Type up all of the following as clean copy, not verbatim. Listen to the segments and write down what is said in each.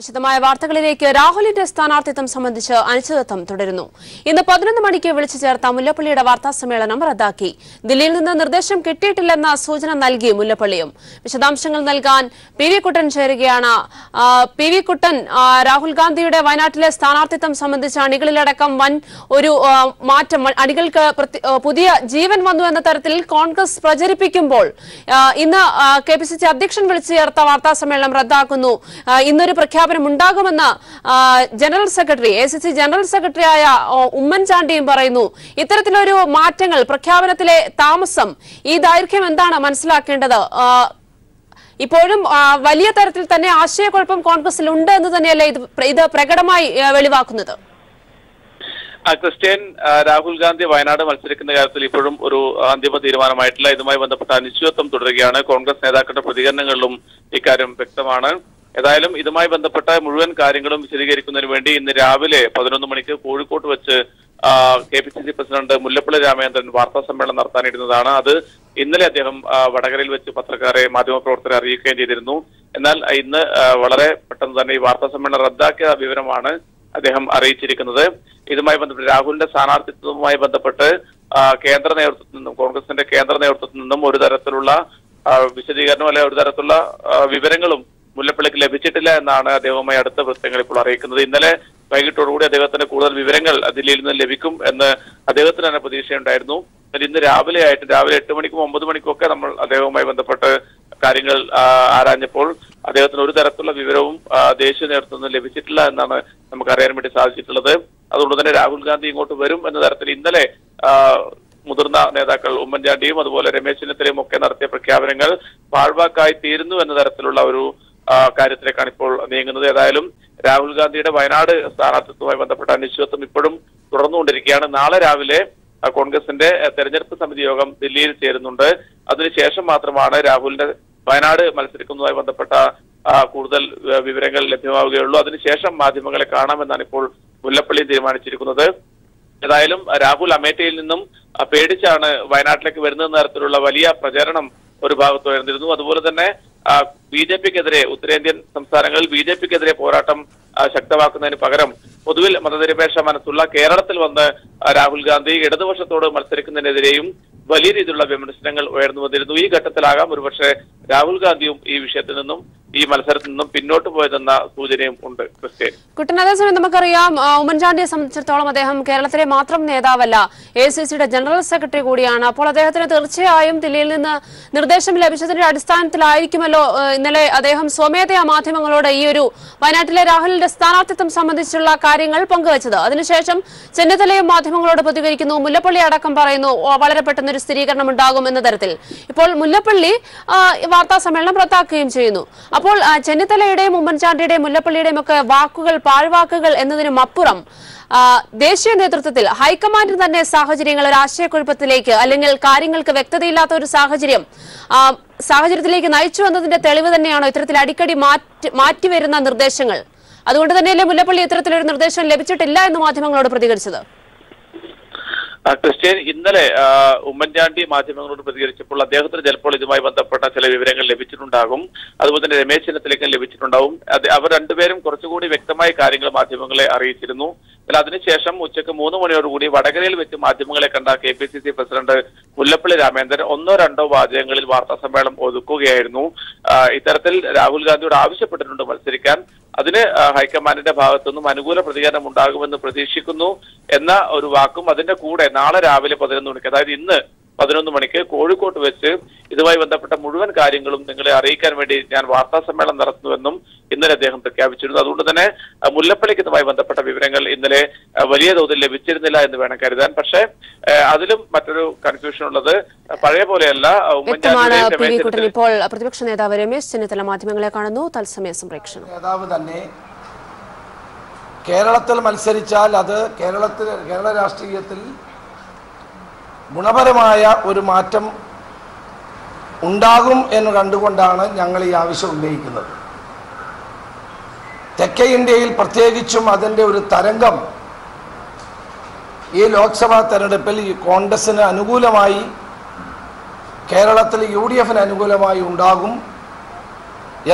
വിശദമായ വാർത്തകളിലേക്ക്. രാഹുലിന്റെ സ്ഥാനാർത്ഥിത്വം സംബന്ധിച്ച് അനിശ്ചിതത്വം തുടരുന്നു. ഇന്ന് 11 മണിക്ക് വിളിച്ചു ചേർത്ത മുല്ലപ്പള്ളിയുടെ വാർത്താ സമ്മേളനം റദ്ദാക്കി. ദില്ലിയിൽ നിന്ന് നിർദ്ദേശം കിട്ടിയിട്ടില്ലെന്ന സൂചന നൽകി മുല്ലപ്പള്ളിയും. വിശദാംശങ്ങൾ നൽകാൻ പി വി കുട്ടൻ ചേരുകയാണ്. പി വി കുട്ടൻ, രാഹുൽ ഗാന്ധിയുടെ വയനാട്ടിലെ സ്ഥാനാർത്ഥിത്വം സംബന്ധിച്ച് അണികളിലടക്കം വൻ ഒരു മാറ്റം, അണികൾക്ക് പുതിയ ജീവൻ വന്നു എന്ന തരത്തിൽ കോൺഗ്രസ് പ്രചരിപ്പിക്കുമ്പോൾ ഇന്ന് KPCC അധ്യക്ഷൻ വിളിച്ചു ചേർത്ത വാർത്താ സമ്മേളനം റദ്ദാക്കുന്നു. ഇന്നൊരു പ്രഖ്യാപനം ഉണ്ടാകുമെന്ന് ജനറൽ സെക്രട്ടറി, ACC ജനറൽ സെക്രട്ടറിയായ ഉമ്മൻചാണ്ടിയും പറയുന്നു. ഇത്തരത്തിലൊരു മാറ്റങ്ങൾ, പ്രഖ്യാപനത്തിലെ താമസം, ഈ ദൈർഘ്യം എന്താണ് മനസ്സിലാക്കേണ്ടത്? ഇപ്പോഴും വലിയ തരത്തിൽ തന്നെ ആശയക്കുഴപ്പം കോൺഗ്രസിൽ ഉണ്ട് എന്ന് തന്നെയല്ലേ ഇത് പ്രകടമായി വെളിവാക്കുന്നത്? ക്രിസ്ത്യൻ, രാഹുൽ ഗാന്ധി വയനാട് മത്സരിക്കുന്ന കാര്യത്തിൽ ഇപ്പോഴും ഒരു അന്തിമ തീരുമാനമായിട്ടില്ല. ഇതുമായി ബന്ധപ്പെട്ട അനിശ്ചിതത്വം തുടരുകയാണ്. കോൺഗ്രസ് നേതാക്കളുടെ പ്രതികരണങ്ങളിലും ഇക്കാര്യം വ്യക്തമാണ്. ഏതായാലും ഇതുമായി ബന്ധപ്പെട്ട മുഴുവൻ കാര്യങ്ങളും വിശദീകരിക്കുന്നതിന് വേണ്ടി ഇന്ന് രാവിലെ 11 മണിക്ക് കോഴിക്കോട്ട് വെച്ച് KPCC പ്രസിഡന്റ് മുല്ലപ്പള്ളി രാമചന്ദ്രൻ വാർത്താ സമ്മേളനം നടത്താനിരുന്നതാണ്. അത് ഇന്നലെ അദ്ദേഹം വടകരയിൽ വെച്ച് പത്രക്കാരെ, മാധ്യമപ്രവർത്തകരെ അറിയിക്കുകയും ചെയ്തിരുന്നു. എന്നാൽ ഇന്ന് വളരെ പെട്ടെന്ന് തന്നെ ഈ വാർത്താ സമ്മേളനം റദ്ദാക്കിയ വിവരമാണ് അദ്ദേഹം അറിയിച്ചിരിക്കുന്നത്. ഇതുമായി ബന്ധപ്പെട്ട് രാഹുലിന്റെ സ്ഥാനാർത്ഥിത്വവുമായി ബന്ധപ്പെട്ട് കേന്ദ്ര നേതൃത്വത്തിൽ നിന്നും, കോൺഗ്രസിന്റെ കേന്ദ്ര നേതൃത്വത്തിൽ നിന്നും ഒരു തരത്തിലുള്ള വിശദീകരണം അല്ലെങ്കിൽ ഒരു തരത്തിലുള്ള വിവരങ്ങളും മുല്ലപ്പള്ളിക്ക് ലഭിച്ചിട്ടില്ല എന്നാണ് അദ്ദേഹവുമായി അടുത്ത വൃത്തങ്ങൾ ഇപ്പോൾ അറിയിക്കുന്നത്. ഇന്നലെ വൈകിട്ടോടുകൂടി അദ്ദേഹത്തിന് കൂടുതൽ വിവരങ്ങൾ ദില്ലിയിൽ നിന്ന് ലഭിക്കും എന്ന് അദ്ദേഹത്തിന് തന്നെ പ്രതീക്ഷയുണ്ടായിരുന്നു. ഇന്ന് രാവിലെ 8 മണിക്കും 9 മണിക്കും ഒക്കെ നമ്മൾ അദ്ദേഹവുമായി ബന്ധപ്പെട്ട് കാര്യങ്ങൾ ആരാഞ്ഞപ്പോൾ അദ്ദേഹത്തിന് ഒരു തരത്തിലുള്ള വിവരവും ദേശീയ നേതൃത്വം ലഭിച്ചിട്ടില്ല എന്നാണ് നമുക്ക് അറിയാൻ വേണ്ടി സാധിച്ചിട്ടുള്ളത്. അതുകൊണ്ട് തന്നെ രാഹുൽ ഗാന്ധി ഇങ്ങോട്ട് വരും എന്ന തരത്തിൽ ഇന്നലെ മുതിർന്ന നേതാക്കൾ ഉമ്മൻചാണ്ടിയും അതുപോലെ രമേശ് ചെന്നിത്തലയും ഒക്കെ നടത്തിയ പ്രഖ്യാപനങ്ങൾ പാഴ്വാക്കായി തീരുന്നു എന്ന തരത്തിലുള്ള ഒരു കാര്യത്തിലേക്കാണ് ഇപ്പോൾ നീങ്ങുന്നത്. ഏതായാലും രാഹുൽ ഗാന്ധിയുടെ വയനാട് സ്ഥാനാർത്ഥിത്വവുമായി ബന്ധപ്പെട്ട അനിശ്ചിതത്വം ഇപ്പോഴും തുടർന്നുകൊണ്ടിരിക്കുകയാണ്. നാളെ രാവിലെ കോൺഗ്രസിന്റെ തെരഞ്ഞെടുപ്പ് സമിതി യോഗം ദില്ലിയിൽ ചേരുന്നുണ്ട്. അതിനുശേഷം മാത്രമാണ് രാഹുലിന്റെ വയനാട് മത്സരിക്കുന്നതുമായി ബന്ധപ്പെട്ട കൂടുതൽ വിവരങ്ങൾ ലഭ്യമാവുകയുള്ളൂ. അതിനുശേഷം മാധ്യമങ്ങളെ കാണാമെന്നാണ് ഇപ്പോൾ മുല്ലപ്പള്ളി തീരുമാനിച്ചിരിക്കുന്നത്. ഏതായാലും രാഹുൽ അമേഠിയിൽ നിന്നും പേടിച്ചാണ് വയനാട്ടിലേക്ക് വരുന്ന തരത്തിലുള്ള വലിയ പ്രചരണം ഒരു ഭാഗത്ത് ഉയർന്നിരുന്നു. അതുപോലെ തന്നെ BJPക്കെതിരെ, ഉത്തരേന്ത്യൻ സംസ്ഥാനങ്ങളിൽ BJPക്കെതിരെ പോരാട്ടം ശക്തമാക്കുന്നതിന് പകരം പൊതുവിൽ മതനിരപേക്ഷ മനസ്സുള്ള കേരളത്തിൽ വന്ന് രാഹുൽ ഗാന്ധി ഇടതുപക്ഷത്തോട് മത്സരിക്കുന്നതിനെതിരെയും വലിയ രീതിയിലുള്ള വിമർശനങ്ങൾ ഉയർന്നു വന്നിരുന്നു. ഈ ഘട്ടത്തിലാകാം ഒരുപക്ഷെ രാഹുൽ ഗാന്ധിയും ഈ വിഷയത്തിൽ നിന്നും, ഈ മത്സരത്തിൽ നിന്നും പിന്നോട്ട് പോയതെന്ന സൂചനയും ഉണ്ട്. ക്രിസ്ത്യൻ കുട്ടൻ, അതേസമയം നമുക്കറിയാം ഉമ്മൻചാണ്ടിയെ സംബന്ധിച്ചിടത്തോളം അദ്ദേഹം കേരളത്തിലെ മാത്രം നേതാവല്ല, ACCയുടെ ജനറൽ സെക്രട്ടറി കൂടിയാണ്. അപ്പോൾ അദ്ദേഹത്തിന് തീർച്ചയായും ദില്ലിയിൽ നിന്ന് നിർദ്ദേശം ലഭിച്ചതിന്റെ അടിസ്ഥാനത്തിലായിരിക്കുമല്ലോ ഇന്നലെ അദ്ദേഹം സ്വമേധയാ മാധ്യമങ്ങളോട് ഈ ഒരു വയനാട്ടിലെ രാഹുലിന്റെ സ്ഥാനാർത്ഥിത്വം സംബന്ധിച്ചുള്ള കാര്യങ്ങൾ പങ്കുവച്ചത്. അതിനുശേഷം ചെന്നിത്തലയും മാധ്യമങ്ങളോട് പ്രതികരിക്കുന്നു. മുല്ലപ്പള്ളി അടക്കം പറയുന്നു വളരെ പെട്ടെന്ന് ഒരു സ്ഥിരീകരണം ഉണ്ടാകും എന്ന തരത്തിൽ. ഇപ്പോൾ മുല്ലപ്പള്ളി വാർത്താ സമ്മേളനം റദ്ദാക്കുകയും ചെയ്യുന്നു. അപ്പോൾ ചെന്നിത്തലയുടെയും ഉമ്മൻചാണ്ടിയുടെയും മുല്ലപ്പള്ളിയുടെയും ഒക്കെ വാക്കുകൾ പാഴ്വാക്കുകൾ എന്നതിനും അപ്പുറം ദേശീയ നേതൃത്വത്തിൽ ഹൈക്കമാൻഡിന് തന്നെ സാഹചര്യങ്ങൾ ഒരു ആശയക്കുഴപ്പത്തിലേക്ക്, അല്ലെങ്കിൽ കാര്യങ്ങൾക്ക് വ്യക്തതയില്ലാത്ത ഒരു സാഹചര്യത്തിലേക്ക് നയിച്ചു എന്നതിന്റെ തെളിവ് തന്നെയാണോ ഇത്തരത്തിൽ അടിക്കടി മാറ്റിവരുന്ന നിർദ്ദേശങ്ങൾ? അതുകൊണ്ട് തന്നെയല്ലേ മുല്ലപ്പള്ളി ഇത്തരത്തിലൊരു നിർദ്ദേശം ലഭിച്ചിട്ടില്ല എന്ന് മാധ്യമങ്ങളോട് പ്രതികരിച്ചത്? ക്രിസ്ത്യൻ, ഇന്നലെ ഉമ്മൻചാണ്ടി മാധ്യമങ്ങളോട് പ്രതികരിച്ചപ്പോൾ അദ്ദേഹത്തിന് ചിലപ്പോൾ ഇതുമായി ബന്ധപ്പെട്ട ചില വിവരങ്ങൾ ലഭിച്ചിട്ടുണ്ടാകും. അതുപോലെ തന്നെ രമേശ് ചെന്നിത്തലയ്ക്കും ലഭിച്ചിട്ടുണ്ടാവും. അവർ രണ്ടുപേരും കുറച്ചുകൂടി വ്യക്തമായ കാര്യങ്ങൾ മാധ്യമങ്ങളെ അറിയിച്ചിരുന്നു. എന്നാൽ അതിനുശേഷം ഉച്ചയ്ക്ക് 3 മണിയോടുകൂടി വടകരയിൽ വെച്ച് മാധ്യമങ്ങളെ കണ്ട KPCC പ്രസിഡന്റ് മുല്ലപ്പള്ളി രാമചന്ദ്രൻ 1-2 വാചകങ്ങളിൽ വാർത്താ സമ്മേളനം ഒതുക്കുകയായിരുന്നു. ഇത്തരത്തിൽ രാഹുൽ ഗാന്ധിയോട് ആവശ്യപ്പെട്ടിട്ടുണ്ട് മത്സരിക്കാൻ. അതിന് ഹൈക്കമാൻഡിന്റെ ഭാഗത്തുനിന്നും അനുകൂല പ്രതികരണം ഉണ്ടാകുമെന്ന് പ്രതീക്ഷിക്കുന്നു എന്ന ഒരു വാക്കും അതിന്റെ കൂടെ നാളെ രാവിലെ 11 മണിക്ക്, അതായത് ഇന്ന് 11 മണിക്ക് കോഴിക്കോട്ട് വെച്ച് ഇതുമായി ബന്ധപ്പെട്ട മുഴുവൻ കാര്യങ്ങളും നിങ്ങളെ അറിയിക്കാൻ വേണ്ടി ഞാൻ വാർത്താ സമ്മേളനം നടത്തുന്നുവെന്നും ഇന്നലെ അദ്ദേഹം പ്രഖ്യാപിച്ചിരുന്നു. അതുകൊണ്ട് തന്നെ മുല്ലപ്പള്ളിക്ക് ഇതുമായി ബന്ധപ്പെട്ട വിവരങ്ങൾ ഇന്നലെ വലിയ തോതിൽ ലഭിച്ചിരുന്നില്ല എന്ന് വേണം കരുതാൻ. പക്ഷേ അതിലും മറ്റൊരു കൺഫ്യൂഷൻ ഉള്ളത് പഴയ പോലെയല്ല. ഇപ്പോൾ പ്രതിപക്ഷ നേതാവ് രമേശ് ചെന്നിത്തല മാധ്യമങ്ങളെ കാണുന്നു. തത്സമയ സംപ്രേക്ഷണം. നേതാവ് തന്നെ കേരളത്തിൽ മത്സരിച്ചാൽ അത് കേരള രാഷ്ട്രീയത്തിൽ ഗുണപരമായ ഒരു മാറ്റം ഉണ്ടാകും എന്ന് കണ്ടുകൊണ്ടാണ് ഞങ്ങൾ ഈ ആവശ്യം ഉന്നയിക്കുന്നത്. തെക്കേ ഇന്ത്യയിൽ പ്രത്യേകിച്ചും അതിൻ്റെ ഒരു തരംഗം ഈ ലോക്സഭാ തെരഞ്ഞെടുപ്പിൽ ഈ കോൺഗ്രസിന് അനുകൂലമായി, കേരളത്തിൽ UDFന് അനുകൂലമായി ഉണ്ടാകും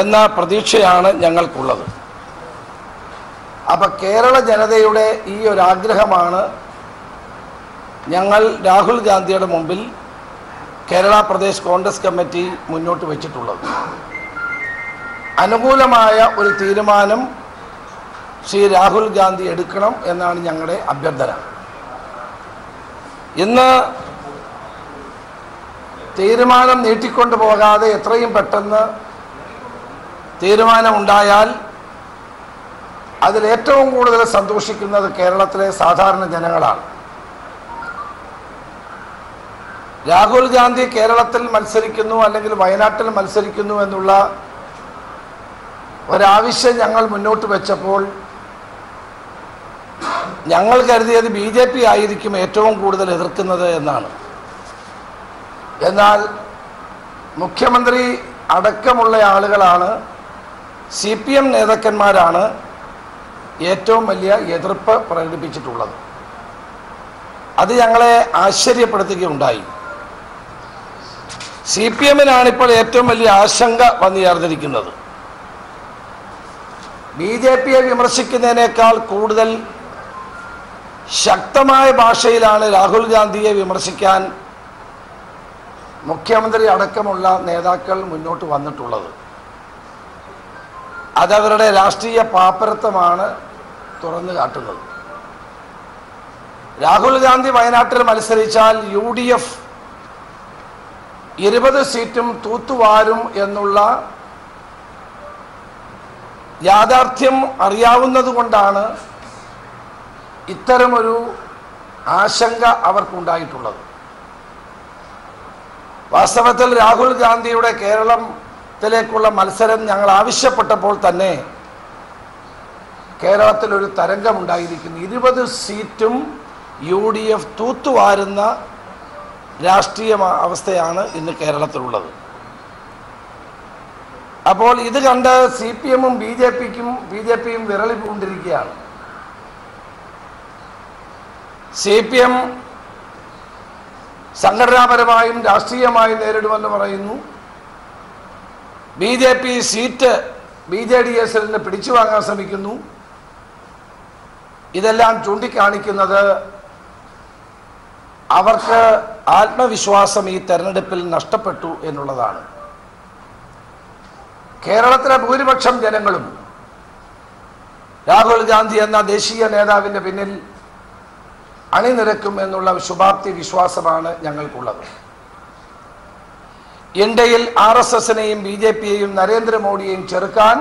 എന്ന പ്രതീക്ഷയാണ് ഞങ്ങൾക്കുള്ളത്. അപ്പം കേരള ജനതയുടെ ഈ ഒരു ആഗ്രഹമാണ് ഞങ്ങൾ രാഹുൽ ഗാന്ധിയുടെ മുമ്പിൽ കേരള പ്രദേശ് കോൺഗ്രസ് കമ്മിറ്റി മുന്നോട്ട് വച്ചിട്ടുള്ളത്. അനുകൂലമായ ഒരു തീരുമാനം ശ്രീ രാഹുൽ ഗാന്ധി എടുക്കണം എന്നാണ് ഞങ്ങളുടെ അഭ്യർത്ഥന. ഇന്ന് തീരുമാനം നീട്ടിക്കൊണ്ടു പോകാതെ എത്രയും പെട്ടെന്ന് തീരുമാനമുണ്ടായാൽ അതിലേറ്റവും കൂടുതൽ സന്തോഷിക്കുന്നത് കേരളത്തിലെ സാധാരണ ജനങ്ങളാണ്. രാഹുൽ ഗാന്ധി കേരളത്തിൽ മത്സരിക്കുന്നു അല്ലെങ്കിൽ വയനാട്ടിൽ മത്സരിക്കുന്നു എന്നുള്ള ഒരാവശ്യം ഞങ്ങൾ മുന്നോട്ട് വെച്ചപ്പോൾ ഞങ്ങൾ കരുതിയത് BJP ആയിരിക്കും ഏറ്റവും കൂടുതൽ എതിർക്കുന്നത് എന്നാണ്. എന്നാൽ മുഖ്യമന്ത്രി അടക്കമുള്ള ആളുകളാണ്, CPM നേതാക്കന്മാരാണ് ഏറ്റവും വലിയ എതിർപ്പ് പ്രകടിപ്പിച്ചിട്ടുള്ളത്. അത് ഞങ്ങളെ ആശ്ചര്യപ്പെടുത്തുകയുണ്ടായി. CPMനാണിപ്പോൾ ഏറ്റവും വലിയ ആശങ്ക വന്നു ചേർന്നിരിക്കുന്നത്. BJPയെ വിമർശിക്കുന്നതിനേക്കാൾ കൂടുതൽ ശക്തമായ ഭാഷയിലാണ് രാഹുൽ ഗാന്ധിയെ വിമർശിക്കാൻ മുഖ്യമന്ത്രി അടക്കമുള്ള നേതാക്കൾ മുന്നോട്ട് വന്നിട്ടുള്ളത്. അതവരുടെ രാഷ്ട്രീയ പാപ്പരത്വമാണ് തുറന്നു കാട്ടുന്നത്. രാഹുൽ ഗാന്ധി വയനാട്ടിൽ മത്സരിച്ചാൽ UDF 20 സീറ്റും തൂത്തുവാരും എന്നുള്ള യാഥാർത്ഥ്യം അറിയാവുന്നത് കൊണ്ടാണ് ഇത്തരമൊരു ആശങ്ക അവർക്കുണ്ടായിട്ടുള്ളത്. വാസ്തവത്തിൽ രാഹുൽ ഗാന്ധിയുടെ കേരളത്തിലേക്കുള്ള മത്സരം ഞങ്ങൾ ആവശ്യപ്പെട്ടപ്പോൾ തന്നെ കേരളത്തിൽ ഒരു തരംഗമുണ്ടായിരിക്കുന്നു. 20 സീറ്റും UDF തൂത്തുവാരുന്ന രാഷ്ട്രീയ അവസ്ഥയാണ് ഇന്ന് കേരളത്തിലുള്ളത്. അപ്പോൾ ഇത് കണ്ട് CPMും BJPയും വിരളി പൂണ്ടിരിക്കുകയാണ്. CPM സംഘടനാപരമായും രാഷ്ട്രീയമായും നേരിടുമെന്ന് പറയുന്നു. BJP സീറ്റ് BJDSൽ നിന്ന് പിടിച്ചു വാങ്ങാൻ ശ്രമിക്കുന്നു. ഇതെല്ലാം ചൂണ്ടിക്കാണിക്കുന്നത് അവർക്ക് ആത്മവിശ്വാസം ഈ തെരഞ്ഞെടുപ്പിൽ നഷ്ടപ്പെട്ടു എന്നുള്ളതാണ്. കേരളത്തിലെ ഭൂരിപക്ഷം ജനങ്ങളും രാഹുൽ ഗാന്ധി എന്ന ദേശീയ നേതാവിൻ്റെ പിന്നിൽ അണിനിരക്കും എന്നുള്ള ശുഭാപ്തി വിശ്വാസമാണ് ഞങ്ങൾക്കുള്ളത്. ഇന്ത്യയിൽ RSSനെയും BJPയെയും നരേന്ദ്രമോദിയെയും ചെറുക്കാൻ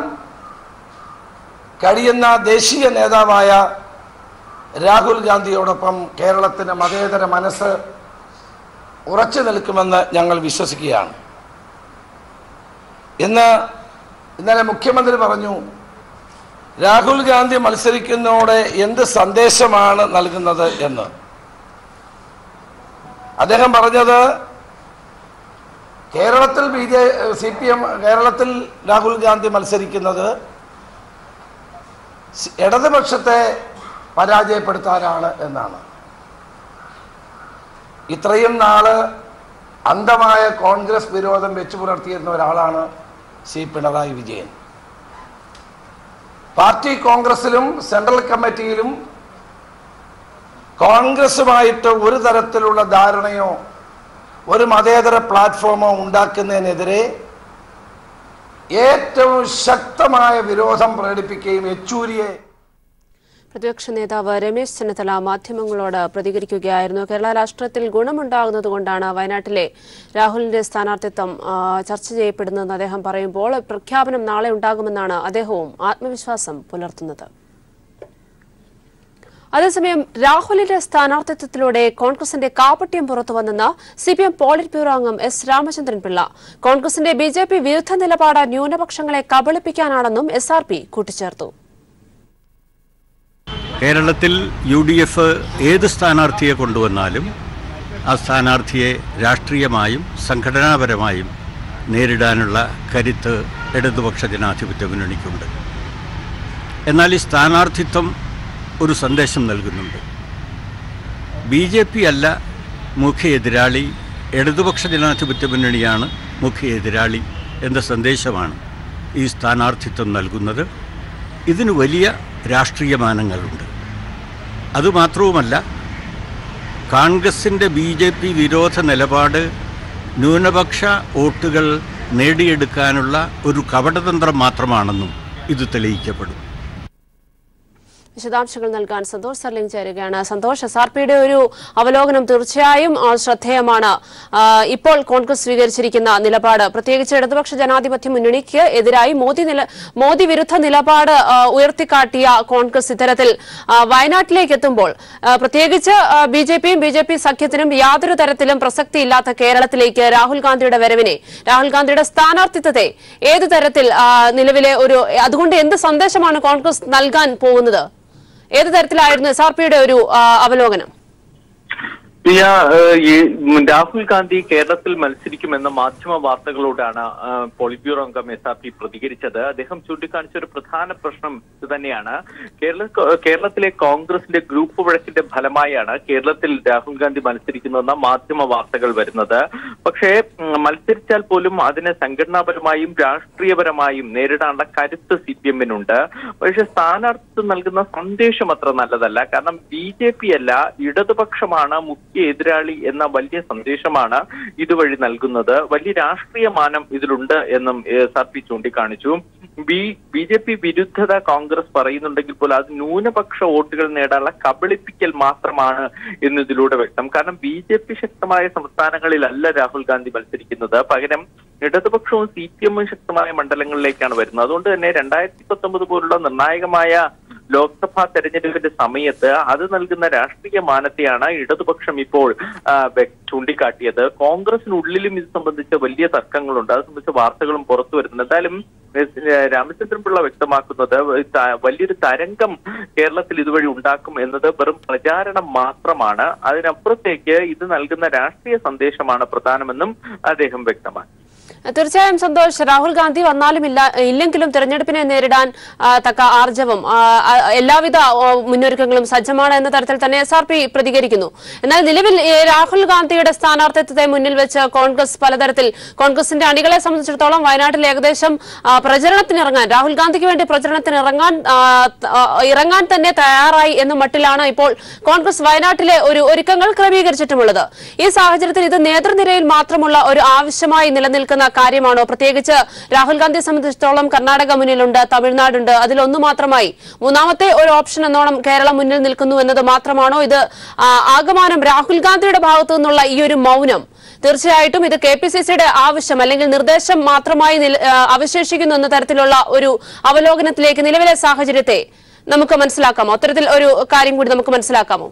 കഴിയുന്ന ദേശീയ നേതാവായ രാഹുൽ ഗാന്ധിയോടൊപ്പം കേരളത്തിന് മതേതര മനസ്സ് ഉറച്ചു നിൽക്കുമെന്ന് ഞങ്ങൾ വിശ്വസിക്കുകയാണ്. ഇന്നലെ മുഖ്യമന്ത്രി പറഞ്ഞു, രാഹുൽ ഗാന്ധി മത്സരിക്കുന്നതോടെ എന്ത് സന്ദേശമാണ് നൽകുന്നത് എന്ന്. അദ്ദേഹം പറഞ്ഞത് കേരളത്തിൽ CPM കേരളത്തിൽ രാഹുൽ ഗാന്ധി മത്സരിക്കുന്നത് ഇടതുപക്ഷത്തെ പരാജയപ്പെടുത്താനാണ് എന്നാണ്. ഇത്രയും നാള് അന്ധമായ കോൺഗ്രസ് വിരോധം വെച്ചു പുലർത്തിയിരുന്ന ഒരാളാണ് പിണറായി വിജയൻ. പാർട്ടി കോൺഗ്രസിലും സെൻട്രൽ കമ്മിറ്റിയിലും കോൺഗ്രസുമായിട്ട് ഒരു തരത്തിലുള്ള ധാരണയോ ഒരു മതേതര പ്ലാറ്റ്ഫോമോ ഉണ്ടാക്കുന്നതിനെതിരെ ഏറ്റവും ശക്തമായ വിരോധം പ്രകടിപ്പിക്കുകയും യെച്ചൂരിയെ പ്രതിപക്ഷ നേതാവ് രമേശ് ചെന്നിത്തല മാധ്യമങ്ങളോട് പ്രതികരിക്കുകയായിരുന്നു. കേരള രാഷ്ട്രീയത്തിൽ ഗുണമുണ്ടാകുന്നതുകൊണ്ടാണ് വയനാട്ടിലെ രാഹുലിന്റെ സ്ഥാനാർത്ഥിത്വം ചർച്ച ചെയ്യപ്പെടുന്നതെന്ന് അദ്ദേഹം പറയുമ്പോൾ പ്രഖ്യാപനം നാളെ ഉണ്ടാകുമെന്നാണ് അദ്ദേഹവും ആത്മവിശ്വാസം പുലർത്തുന്നത്. അതേസമയം രാഹുലിന്റെ സ്ഥാനാർത്ഥിത്വത്തിലൂടെ കോൺഗ്രസിന്റെ കാപട്യം പുറത്തുവന്നെന്ന് CPM പോളിറ്റ് ബ്യൂറോ അംഗം S. രാമചന്ദ്രൻ പിള്ള. കോൺഗ്രസിന്റെ BJP വിരുദ്ധ നിലപാട് ന്യൂനപക്ഷങ്ങളെ കബളിപ്പിക്കാനാണെന്നും SRP കൂട്ടിച്ചേർത്തു. കേരളത്തിൽ UDF ഏത് സ്ഥാനാർത്ഥിയെ കൊണ്ടുവന്നാലും ആ സ്ഥാനാർത്ഥിയെ രാഷ്ട്രീയമായും സംഘടനാപരമായും നേരിടാനുള്ള കരുത്ത് ഇടതുപക്ഷ ജനാധിപത്യ മുന്നണിക്കുണ്ട്. എന്നാൽ ഈ സ്ഥാനാർത്ഥിത്വം ഒരു സന്ദേശം നൽകുന്നുണ്ട്. BJP അല്ല മുഖ്യ എതിരാളി, ഇടതുപക്ഷ ജനാധിപത്യ മുന്നണിയാണ് മുഖ്യ എതിരാളി എന്ന സന്ദേശമാണ് ഈ സ്ഥാനാർത്ഥിത്വം നൽകുന്നത്. ഇതിന് വലിയ രാഷ്ട്രീയമാനങ്ങളുണ്ട്. അതുമാത്രവുമല്ല, കോൺഗ്രസിൻ്റെ BJP വിരോധ നിലപാട് ന്യൂനപക്ഷ വോട്ടുകൾ നേടിയെടുക്കാനുള്ള ഒരു കപടതന്ത്രം മാത്രമാണെന്നും ഇത് തെളിയിക്കപ്പെടും. വിശദാംശങ്ങൾ നൽകാൻ സന്തോഷ് സർലിംഗ് ചേരുകയാണ്. സന്തോഷ്, SRPയുടെ ഒരു അവലോകനം തീർച്ചയായും ശ്രദ്ധേയമാണ്. ഇപ്പോൾ കോൺഗ്രസ് സ്വീകരിച്ചിരിക്കുന്ന നിലപാട്, പ്രത്യേകിച്ച് ഇടതുപക്ഷ ജനാധിപത്യ മുന്നണിക്ക് എതിരായി മോദി വിരുദ്ധ നിലപാട് ഉയർത്തിക്കാട്ടിയ കോൺഗ്രസ് ഇത്തരത്തിൽ വയനാട്ടിലേക്ക് എത്തുമ്പോൾ, പ്രത്യേകിച്ച് BJP സഖ്യത്തിനും യാതൊരു തരത്തിലും പ്രസക്തിയില്ലാത്ത കേരളത്തിലേക്ക് രാഹുൽ ഗാന്ധിയുടെ വരവിനെ, രാഹുൽ ഗാന്ധിയുടെ സ്ഥാനാർത്ഥിത്വത്തെ ഏതു തരത്തിൽ നിലവിലെ അതുകൊണ്ട് എന്ത് സന്ദേശമാണ് കോൺഗ്രസ് നൽകാൻ പോകുന്നത്? ഏത് തരത്തിലായിരുന്നു SRPയുടെ ഒരു അവലോകനം? രാഹുൽ ഗാന്ധി കേരളത്തിൽ മത്സരിക്കുമെന്ന മാധ്യമ വാർത്തകളോടാണ് പോളിറ്റ് ബ്യൂറോ അംഗം SRP പ്രതികരിച്ചത്. അദ്ദേഹം ചൂണ്ടിക്കാണിച്ച ഒരു പ്രധാന പ്രശ്നം ഇത് തന്നെയാണ്. കേരളത്തിലെ കോൺഗ്രസിന്റെ ഗ്രൂപ്പ് വഴക്കിന്റെ ഫലമായാണ് കേരളത്തിൽ രാഹുൽ ഗാന്ധി മത്സരിക്കുന്നതെന്ന മാധ്യമ വാർത്തകൾ വരുന്നത്. പക്ഷേ മത്സരിച്ചാൽ പോലും അതിനെ സംഘടനാപരമായും രാഷ്ട്രീയപരമായും നേരിടാനുള്ള കരുത്ത് CPM-നുണ്ട്. പക്ഷെ സ്ഥാനാർത്ഥിത്വം നൽകുന്ന സന്ദേശം അത്ര നല്ലതല്ല. കാരണം BJP അല്ല, ഇടതുപക്ഷമാണ് മുഖ്യ എതിരാളി എന്ന വലിയ സന്ദേശമാണ് ഇതുവഴി നൽകുന്നത്. വലിയ രാഷ്ട്രീയ മാനം ഇതിലുണ്ട് എന്നും SRP ചൂണ്ടിക്കാണിച്ചു. BJP വിരുദ്ധത കോൺഗ്രസ് പറയുന്നുണ്ടെങ്കിൽ പോലും അത് ന്യൂനപക്ഷ വോട്ടുകൾ നേടാനുള്ള കബളിപ്പിക്കൽ മാത്രമാണ് എന്നതിലൂടെ വ്യക്തം. കാരണം BJP ശക്തമായ സംസ്ഥാനങ്ങളിലല്ല രാഹുൽ ഗാന്ധി മത്സരിക്കുന്നത്. പകരം ഇടതുപക്ഷവും CPM-ഉം ശക്തമായ മണ്ഡലങ്ങളിലേക്കാണ് വരുന്നത്. അതുകൊണ്ട് തന്നെ 2019 പോലുള്ള നിർണായകമായ ലോക്സഭാ തെരഞ്ഞെടുപ്പിന്റെ സമയത്ത് അത് നൽകുന്ന രാഷ്ട്രീയ മാനത്തെയാണ് ഇടതുപക്ഷം ഇപ്പോൾ ചൂണ്ടിക്കാട്ടിയത്. കോൺഗ്രസിനുള്ളിലും ഇത് സംബന്ധിച്ച വലിയ തർക്കങ്ങളുണ്ട്. അത് സംബന്ധിച്ച വാർത്തകളും പുറത്തു വരുന്നുണ്ട്. എന്തായാലും രാമചന്ദ്രൻപിള്ള വ്യക്തമാക്കുന്നത് വലിയൊരു തരംഗം കേരളത്തിൽ ഇതുവഴി ഉണ്ടാക്കും എന്നത് വെറും പ്രചാരണം മാത്രമാണ്. അതിനപ്പുറത്തേക്ക് ഇത് നൽകുന്ന രാഷ്ട്രീയ സന്ദേശമാണ് പ്രധാനമെന്നും അദ്ദേഹം വ്യക്തമാക്കി. തീർച്ചയായും സന്തോഷ്, രാഹുൽ ഗാന്ധി വന്നാലും ഇല്ലെങ്കിലും തെരഞ്ഞെടുപ്പിനെ നേരിടാൻ തക്ക ആർജവം, എല്ലാവിധ മുന്നൊരുക്കങ്ങളും സജ്ജമാണ് എന്ന തരത്തിൽ തന്നെ SRP പ്രതികരിക്കുന്നു. എന്നാൽ നിലവിൽ രാഹുൽ ഗാന്ധിയുടെ സ്ഥാനാർത്ഥിത്വത്തെ മുന്നിൽ വെച്ച് കോൺഗ്രസ് പലതരത്തിൽ, കോൺഗ്രസിന്റെ അണികളെ സംബന്ധിച്ചിടത്തോളം വയനാട്ടിൽ ഏകദേശം പ്രചരണത്തിനിറങ്ങാൻ, രാഹുൽ ഗാന്ധിക്ക് വേണ്ടി പ്രചരണത്തിന് ഇറങ്ങാൻ തന്നെ തയ്യാറായി എന്ന മട്ടിലാണ് ഇപ്പോൾ കോൺഗ്രസ് വയനാട്ടിലെ ഒരുക്കങ്ങൾ ക്രമീകരിച്ചിട്ടുമുള്ളത്. ഈ സാഹചര്യത്തിൽ ഇത് നേതൃനിരയിൽ മാത്രമുള്ള ഒരു ആവശ്യമായി നിലനിൽക്കുന്ന കാര്യമാണോ? പ്രത്യേകിച്ച് രാഹുൽ ഗാന്ധിയെ സംബന്ധിച്ചിടത്തോളം കർണാടക മുന്നിലുണ്ട്, തമിഴ്നാടുണ്ട്, അതിലൊന്നു മാത്രമായി മൂന്നാമത്തെ ഒരു ഓപ്ഷൻ എന്നോണം കേരളം മുന്നിൽ നിൽക്കുന്നു എന്നത് മാത്രമാണോ? ഇത് ആകമാനം രാഹുൽ ഗാന്ധിയുടെ ഭാഗത്തു നിന്നുള്ള ഈ ഒരു മൗനം തീർച്ചയായിട്ടും ഇത് KPCCയുടെ ആവശ്യം അല്ലെങ്കിൽ നിർദ്ദേശം മാത്രമായി അവശേഷിക്കുന്നു എന്ന തരത്തിലുള്ള ഒരു അവലോകനത്തിലേക്ക് നിലവിലെ സാഹചര്യത്തെ നമുക്ക് മനസ്സിലാക്കാമോ? അത്തരത്തിൽ ഒരു കാര്യം കൂടി നമുക്ക് മനസ്സിലാക്കാമോ?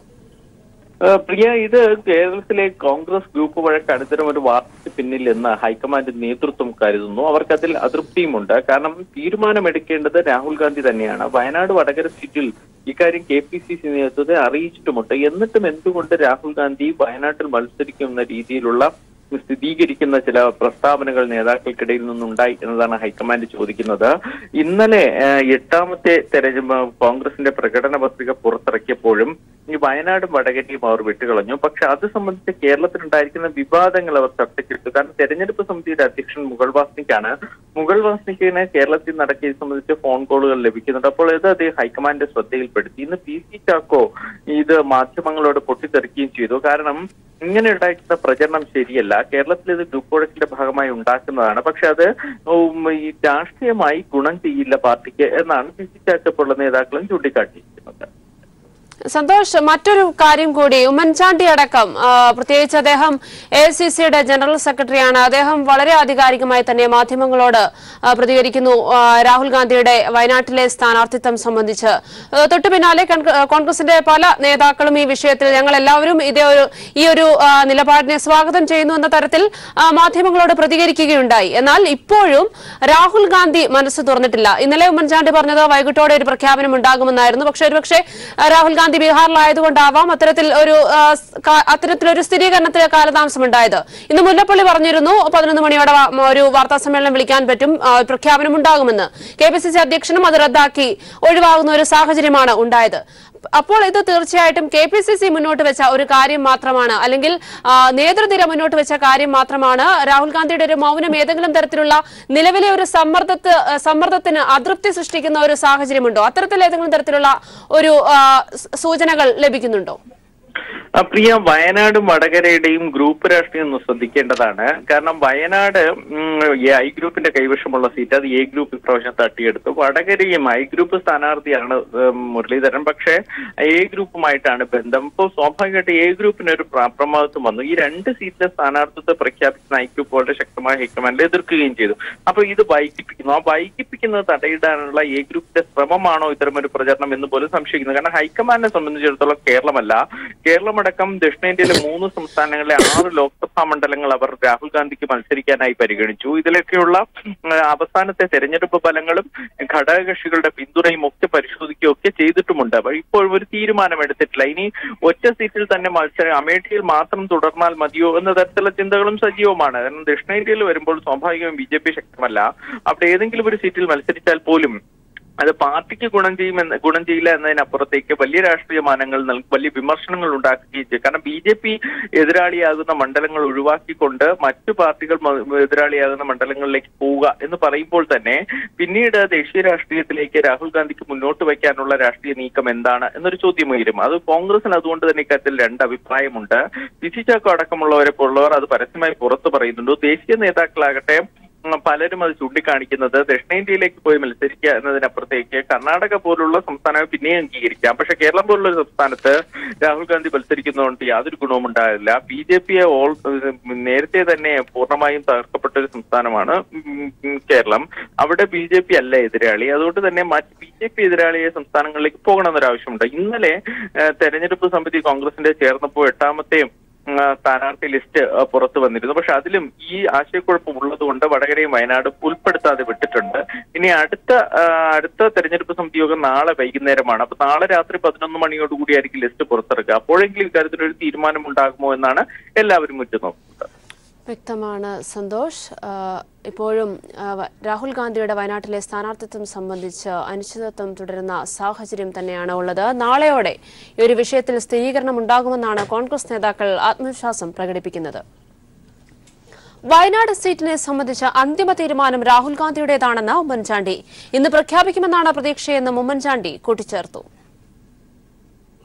പ്രിയ, ഇത് കേരളത്തിലെ കോൺഗ്രസ് ഗ്രൂപ്പ് വഴക്ക് അടുത്തരം ഒരു വാർത്തയ്ക്ക് പിന്നിൽ എന്ന് ഹൈക്കമാൻഡ് നേതൃത്വം കരുതുന്നു. അവർക്കതിൽ അതൃപ്തിയുമുണ്ട്. കാരണം തീരുമാനമെടുക്കേണ്ടത് രാഹുൽ ഗാന്ധി തന്നെയാണ്. വയനാട് വടകര സീറ്റിൽ ഇക്കാര്യം KPCC നേതൃത്വത്തെ അറിയിച്ചിട്ടുമുണ്ട്. എന്നിട്ടും എന്തുകൊണ്ട് രാഹുൽ ഗാന്ധി വയനാട്ടിൽ മത്സരിക്കുന്ന രീതിയിലുള്ള സ്ഥിരീകരിക്കുന്ന ചില പ്രസ്താവനകൾ നേതാക്കൾക്കിടയിൽ നിന്നുണ്ടായി എന്നതാണ് ഹൈക്കമാൻഡ് ചോദിക്കുന്നത്. ഇന്നലെ 8ാമത്തെ കോൺഗ്രസിന്റെ പ്രകടന പത്രിക പുറത്തിറക്കിയപ്പോഴും ഈ വയനാടും വടകരയും അവർ വിട്ടുകളഞ്ഞു. പക്ഷെ അത് സംബന്ധിച്ച് കേരളത്തിലുണ്ടായിരിക്കുന്ന വിവാദങ്ങൾ അവർ ചർച്ചയ്ക്കെടുത്തു. കാരണം തെരഞ്ഞെടുപ്പ് സമിതിയുടെ അധ്യക്ഷൻ മുഗൾ വാസ്നിക്കാണ്. മുഗൾ വാസ്നിക്കിനെ കേരളത്തിൽ നടക്കിയത് സംബന്ധിച്ച് ഫോൺ കോളുകൾ ലഭിക്കുന്നുണ്ട്. അപ്പോൾ ഇത് അദ്ദേഹം ഹൈക്കമാൻഡ് ശ്രദ്ധയിൽപ്പെടുത്തി. ഇന്ന് PC ചാക്കോ ഇത് മാധ്യമങ്ങളോട് പൊട്ടിത്തെറിക്കുകയും ചെയ്തു. കാരണം ഇങ്ങനെ ഉണ്ടായിരിക്കുന്ന പ്രചരണം ശരിയല്ല. കേരളത്തിൽ ഇത് ഗ്രൂപ്പ് വഴക്കിന്റെ ഭാഗമായി ഉണ്ടാക്കുന്നതാണ്. പക്ഷെ അത് ഈ രാഷ്ട്രീയമായി ഗുണം ചെയ്യില്ല പാർട്ടിക്ക് എന്നാണ് PC ചാക്കോയുള്ള നേതാക്കളും ചൂണ്ടിക്കാട്ടിയിരിക്കുന്നത്. സന്തോഷ്, മറ്റൊരു കാര്യം കൂടി, ഉമ്മൻചാണ്ടി അടക്കം, പ്രത്യേകിച്ച് അദ്ദേഹം AICCയുടെ ജനറൽ സെക്രട്ടറിയാണ്, അദ്ദേഹം വളരെ ആധികാരികമായി തന്നെ മാധ്യമങ്ങളോട് പ്രതികരിക്കുന്നു രാഹുൽ ഗാന്ധിയുടെ വയനാട്ടിലെ സ്ഥാനാർത്ഥിത്വം സംബന്ധിച്ച്. തൊട്ടു പിന്നാലെ കോൺഗ്രസിന്റെ പല നേതാക്കളും ഈ വിഷയത്തിൽ ഞങ്ങൾ എല്ലാവരും ഈ ഒരു നിലപാടിനെ സ്വാഗതം ചെയ്യുന്നു എന്ന തരത്തിൽ മാധ്യമങ്ങളോട് പ്രതികരിക്കുകയുണ്ടായി. എന്നാൽ ഇപ്പോഴും രാഹുൽ ഗാന്ധി മനസ്സ് തുറന്നിട്ടില്ല. ഇന്നലെ ഉമ്മൻചാണ്ടി പറഞ്ഞത് വൈകിട്ടോടെ ഒരു പ്രഖ്യാപനം ഉണ്ടാകുമെന്നായിരുന്നു. പക്ഷേ ഒരുപക്ഷെ രാഹുൽ ഗാന്ധി ബീഹാറിലായതുകൊണ്ടാവാം അത്തരത്തിലൊരു സ്ഥിരീകരണത്തിന് കാലതാമസമുണ്ടായത്. ഇന്ന് മുല്ലപ്പള്ളി പറഞ്ഞിരുന്നു 11 മണിയോടെ ഒരു വാർത്താ സമ്മേളനം വിളിക്കാൻ പറ്റും, പ്രഖ്യാപനം ഉണ്ടാകുമെന്ന്. KPCC അധ്യക്ഷനും അത് റദ്ദാക്കി ഒഴിവാകുന്ന ഒരു സാഹചര്യമാണ് ഉണ്ടായത്. അപ്പോൾ ഇത് തീർച്ചയായിട്ടും KPCC മുന്നോട്ട് വെച്ച ഒരു കാര്യം മാത്രമാണ്, അല്ലെങ്കിൽ നേതൃനിര മുന്നോട്ട് വെച്ച കാര്യം മാത്രമാണ്. രാഹുൽ ഗാന്ധിയുടെ ഒരു മൗനം ഏതെങ്കിലും തരത്തിലുള്ള നിലവിലെ ഒരു സമ്മർദ്ദത്തിന് അതൃപ്തി സൃഷ്ടിക്കുന്ന ഒരു സാഹചര്യമുണ്ടോ? അത്തരത്തിൽ ഏതെങ്കിലും തരത്തിലുള്ള ഒരു സൂചനകൾ ലഭിക്കുന്നുണ്ടോ? പ്രിയ, വയനാടും വടകരയുടെയും ഗ്രൂപ്പ് രാഷ്ട്രീയം ഒന്ന് ശ്രദ്ധിക്കേണ്ടതാണ്. കാരണം വയനാട് ഐ ഗ്രൂപ്പിന്റെ കൈവശമുള്ള സീറ്റ് അത് എ ഗ്രൂപ്പ് ഇപ്രാവശ്യം തട്ടിയെടുത്തു. വടകരയും ഐ ഗ്രൂപ്പ് സ്ഥാനാർത്ഥിയാണ് മുരളീധരൻ, പക്ഷേ എ ഗ്രൂപ്പുമായിട്ടാണ് ബന്ധം. ഇപ്പോൾ സ്വാഭാവികമായിട്ട് എ ഗ്രൂപ്പിന് ഒരു അപ്രമാദിത്വം വന്നു. ഈ 2 സീറ്റിലെ സ്ഥാനാർത്ഥിത്വത്തെ പ്രഖ്യാപിക്കുന്ന ഐ ഗ്രൂപ്പ് വളരെ ശക്തമായ ഹൈക്കമാൻഡിൽ എതിർക്കുകയും ചെയ്തു. അപ്പൊ ഇത് വൈകിപ്പിക്കുന്നു. ആ വൈകിപ്പിക്കുന്നത് തടയിടാനുള്ള എ ഗ്രൂപ്പിന്റെ ശ്രമമാണോ ഇത്തരമൊരു പ്രചരണം എന്ന് പോലും സംശയിക്കുന്നു. കാരണം ഹൈക്കമാൻഡിനെ സംബന്ധിച്ചിടത്തോളം കേരളമടക്കം ദക്ഷിണേന്ത്യയിലെ 3 സംസ്ഥാനങ്ങളിലെ 6 ലോക്സഭാ മണ്ഡലങ്ങൾ അവർ രാഹുൽ ഗാന്ധിക്ക് മത്സരിക്കാനായി പരിഗണിച്ചു. ഇതിലൊക്കെയുള്ള അവസാനത്തെ തെരഞ്ഞെടുപ്പ് ഫലങ്ങളും ഘടകകക്ഷികളുടെ പിന്തുണയും ഒക്കെ പരിശോധിക്കുകയൊക്കെ ചെയ്തിട്ടുമുണ്ട്. ഇപ്പോൾ ഒരു തീരുമാനം എടുത്തിട്ടില്ല. ഇനി ഒറ്റ സീറ്റിൽ തന്നെ മത്സരം അമേഠിയിൽ മാത്രം തുടർന്നാൽ മതിയോ എന്ന തരത്തിലുള്ള ചിന്തകളും സജീവമാണ്. കാരണം ദക്ഷിണേന്ത്യയിൽ വരുമ്പോൾ സ്വാഭാവികവും BJP ശക്തമല്ല. അവിടെ ഏതെങ്കിലും ഒരു സീറ്റിൽ മത്സരിച്ചാൽ പോലും അത് പാർട്ടിക്ക് ഗുണം ചെയ്യില്ല എന്നതിനപ്പുറത്തേക്ക് വലിയ രാഷ്ട്രീയ മാനങ്ങൾ വലിയ വിമർശനങ്ങൾ ഉണ്ടാക്കുകയും ചെയ്യും. കാരണം BJP എതിരാളിയാകുന്ന മണ്ഡലങ്ങൾ ഒഴിവാക്കിക്കൊണ്ട് മറ്റു പാർട്ടികൾ എതിരാളിയാകുന്ന മണ്ഡലങ്ങളിലേക്ക് പോവുക എന്ന് പറയുമ്പോൾ തന്നെ പിന്നീട് ദേശീയ രാഷ്ട്രീയത്തിലേക്ക് രാഹുൽ ഗാന്ധിക്ക് മുന്നോട്ട് വയ്ക്കാനുള്ള രാഷ്ട്രീയ നീക്കം എന്താണ് എന്നൊരു ചോദ്യം ഉയരും. അത് കോൺഗ്രസിന് അതുകൊണ്ട് തന്നെ ഇക്കാര്യത്തിൽ 2 അഭിപ്രായമുണ്ട്. പിസി ചാക്കോ അടക്കമുള്ളവർ അത് പരസ്യമായി പുറത്തു പറയുന്നുണ്ട്. ദേശീയ നേതാക്കളാകട്ടെ പലരും അത് ചൂണ്ടിക്കാണിക്കുന്നത് ദക്ഷിണേന്ത്യയിലേക്ക് പോയി മത്സരിക്കുക എന്നതിനപ്പുറത്തേക്ക് കർണാടക പോലുള്ള സംസ്ഥാനം പിന്നെയും അംഗീകരിക്കാം. പക്ഷെ കേരളം പോലുള്ള ഒരു സംസ്ഥാനത്ത് രാഹുൽ ഗാന്ധി മത്സരിക്കുന്നതുകൊണ്ട് യാതൊരു ഗുണവും ഉണ്ടാകില്ല. BJP നേരത്തെ തന്നെ പൂർണ്ണമായും തകർക്കപ്പെട്ട ഒരു സംസ്ഥാനമാണ് കേരളം. അവിടെ BJP അല്ല എതിരാളി. അതുകൊണ്ട് തന്നെ മറ്റ് BJP എതിരാളിയെ സംസ്ഥാനങ്ങളിലേക്ക് പോകണമെന്നൊരാവശ്യമുണ്ട്. ഇന്നലെ തെരഞ്ഞെടുപ്പ് സമിതി കോൺഗ്രസിന്റെ ചേർന്നപ്പോൾ 8ാമത്തെ സ്ഥാനാർത്ഥി ലിസ്റ്റ് പുറത്തു വന്നിരുന്നു. പക്ഷെ അതിലും ഈ ആശയക്കുഴപ്പം ഉള്ളതുകൊണ്ട് വടകരയും വയനാടും ഉൾപ്പെടുത്താതെ വിട്ടിട്ടുണ്ട്. ഇനി അടുത്ത തെരഞ്ഞെടുപ്പ് സമിതി യോഗം നാളെ വൈകുന്നേരമാണ്. അപ്പൊ നാളെ രാത്രി 11 മണിയോടുകൂടിയായിരിക്കും ലിസ്റ്റ് പുറത്തിറക്കുക. അപ്പോഴെങ്കിലും ഇക്കാര്യത്തിലൊരു തീരുമാനം ഉണ്ടാകുമോ എന്നാണ് എല്ലാവരും ഉറ്റുനോക്കുന്നത്. വ്യക്തമാണ് സന്തോഷ്. ഇപ്പോഴും രാഹുൽ ഗാന്ധിയുടെ വയനാട്ടിലെ സ്ഥാനാർത്ഥിത്വം സംബന്ധിച്ച് അനിശ്ചിതത്വം തുടരുന്ന സാഹചര്യം തന്നെയാണ് ഉള്ളത്. നാളെയോടെ ഈ ഒരു വിഷയത്തിൽ സ്ഥിരീകരണം ഉണ്ടാകുമെന്നാണ് കോൺഗ്രസ് നേതാക്കൾ ആത്മവിശ്വാസം പ്രകടിപ്പിക്കുന്നത്. വയനാട് സീറ്റിനെ സംബന്ധിച്ച അന്തിമ തീരുമാനം രാഹുൽ ഗാന്ധിയുടേതാണെന്ന് ഉമ്മൻചാണ്ടി ഇന്ന് പ്രഖ്യാപിക്കുമെന്നാണ് പ്രതീക്ഷയെന്നും ഉമ്മൻചാണ്ടി കൂട്ടിച്ചേർത്തു.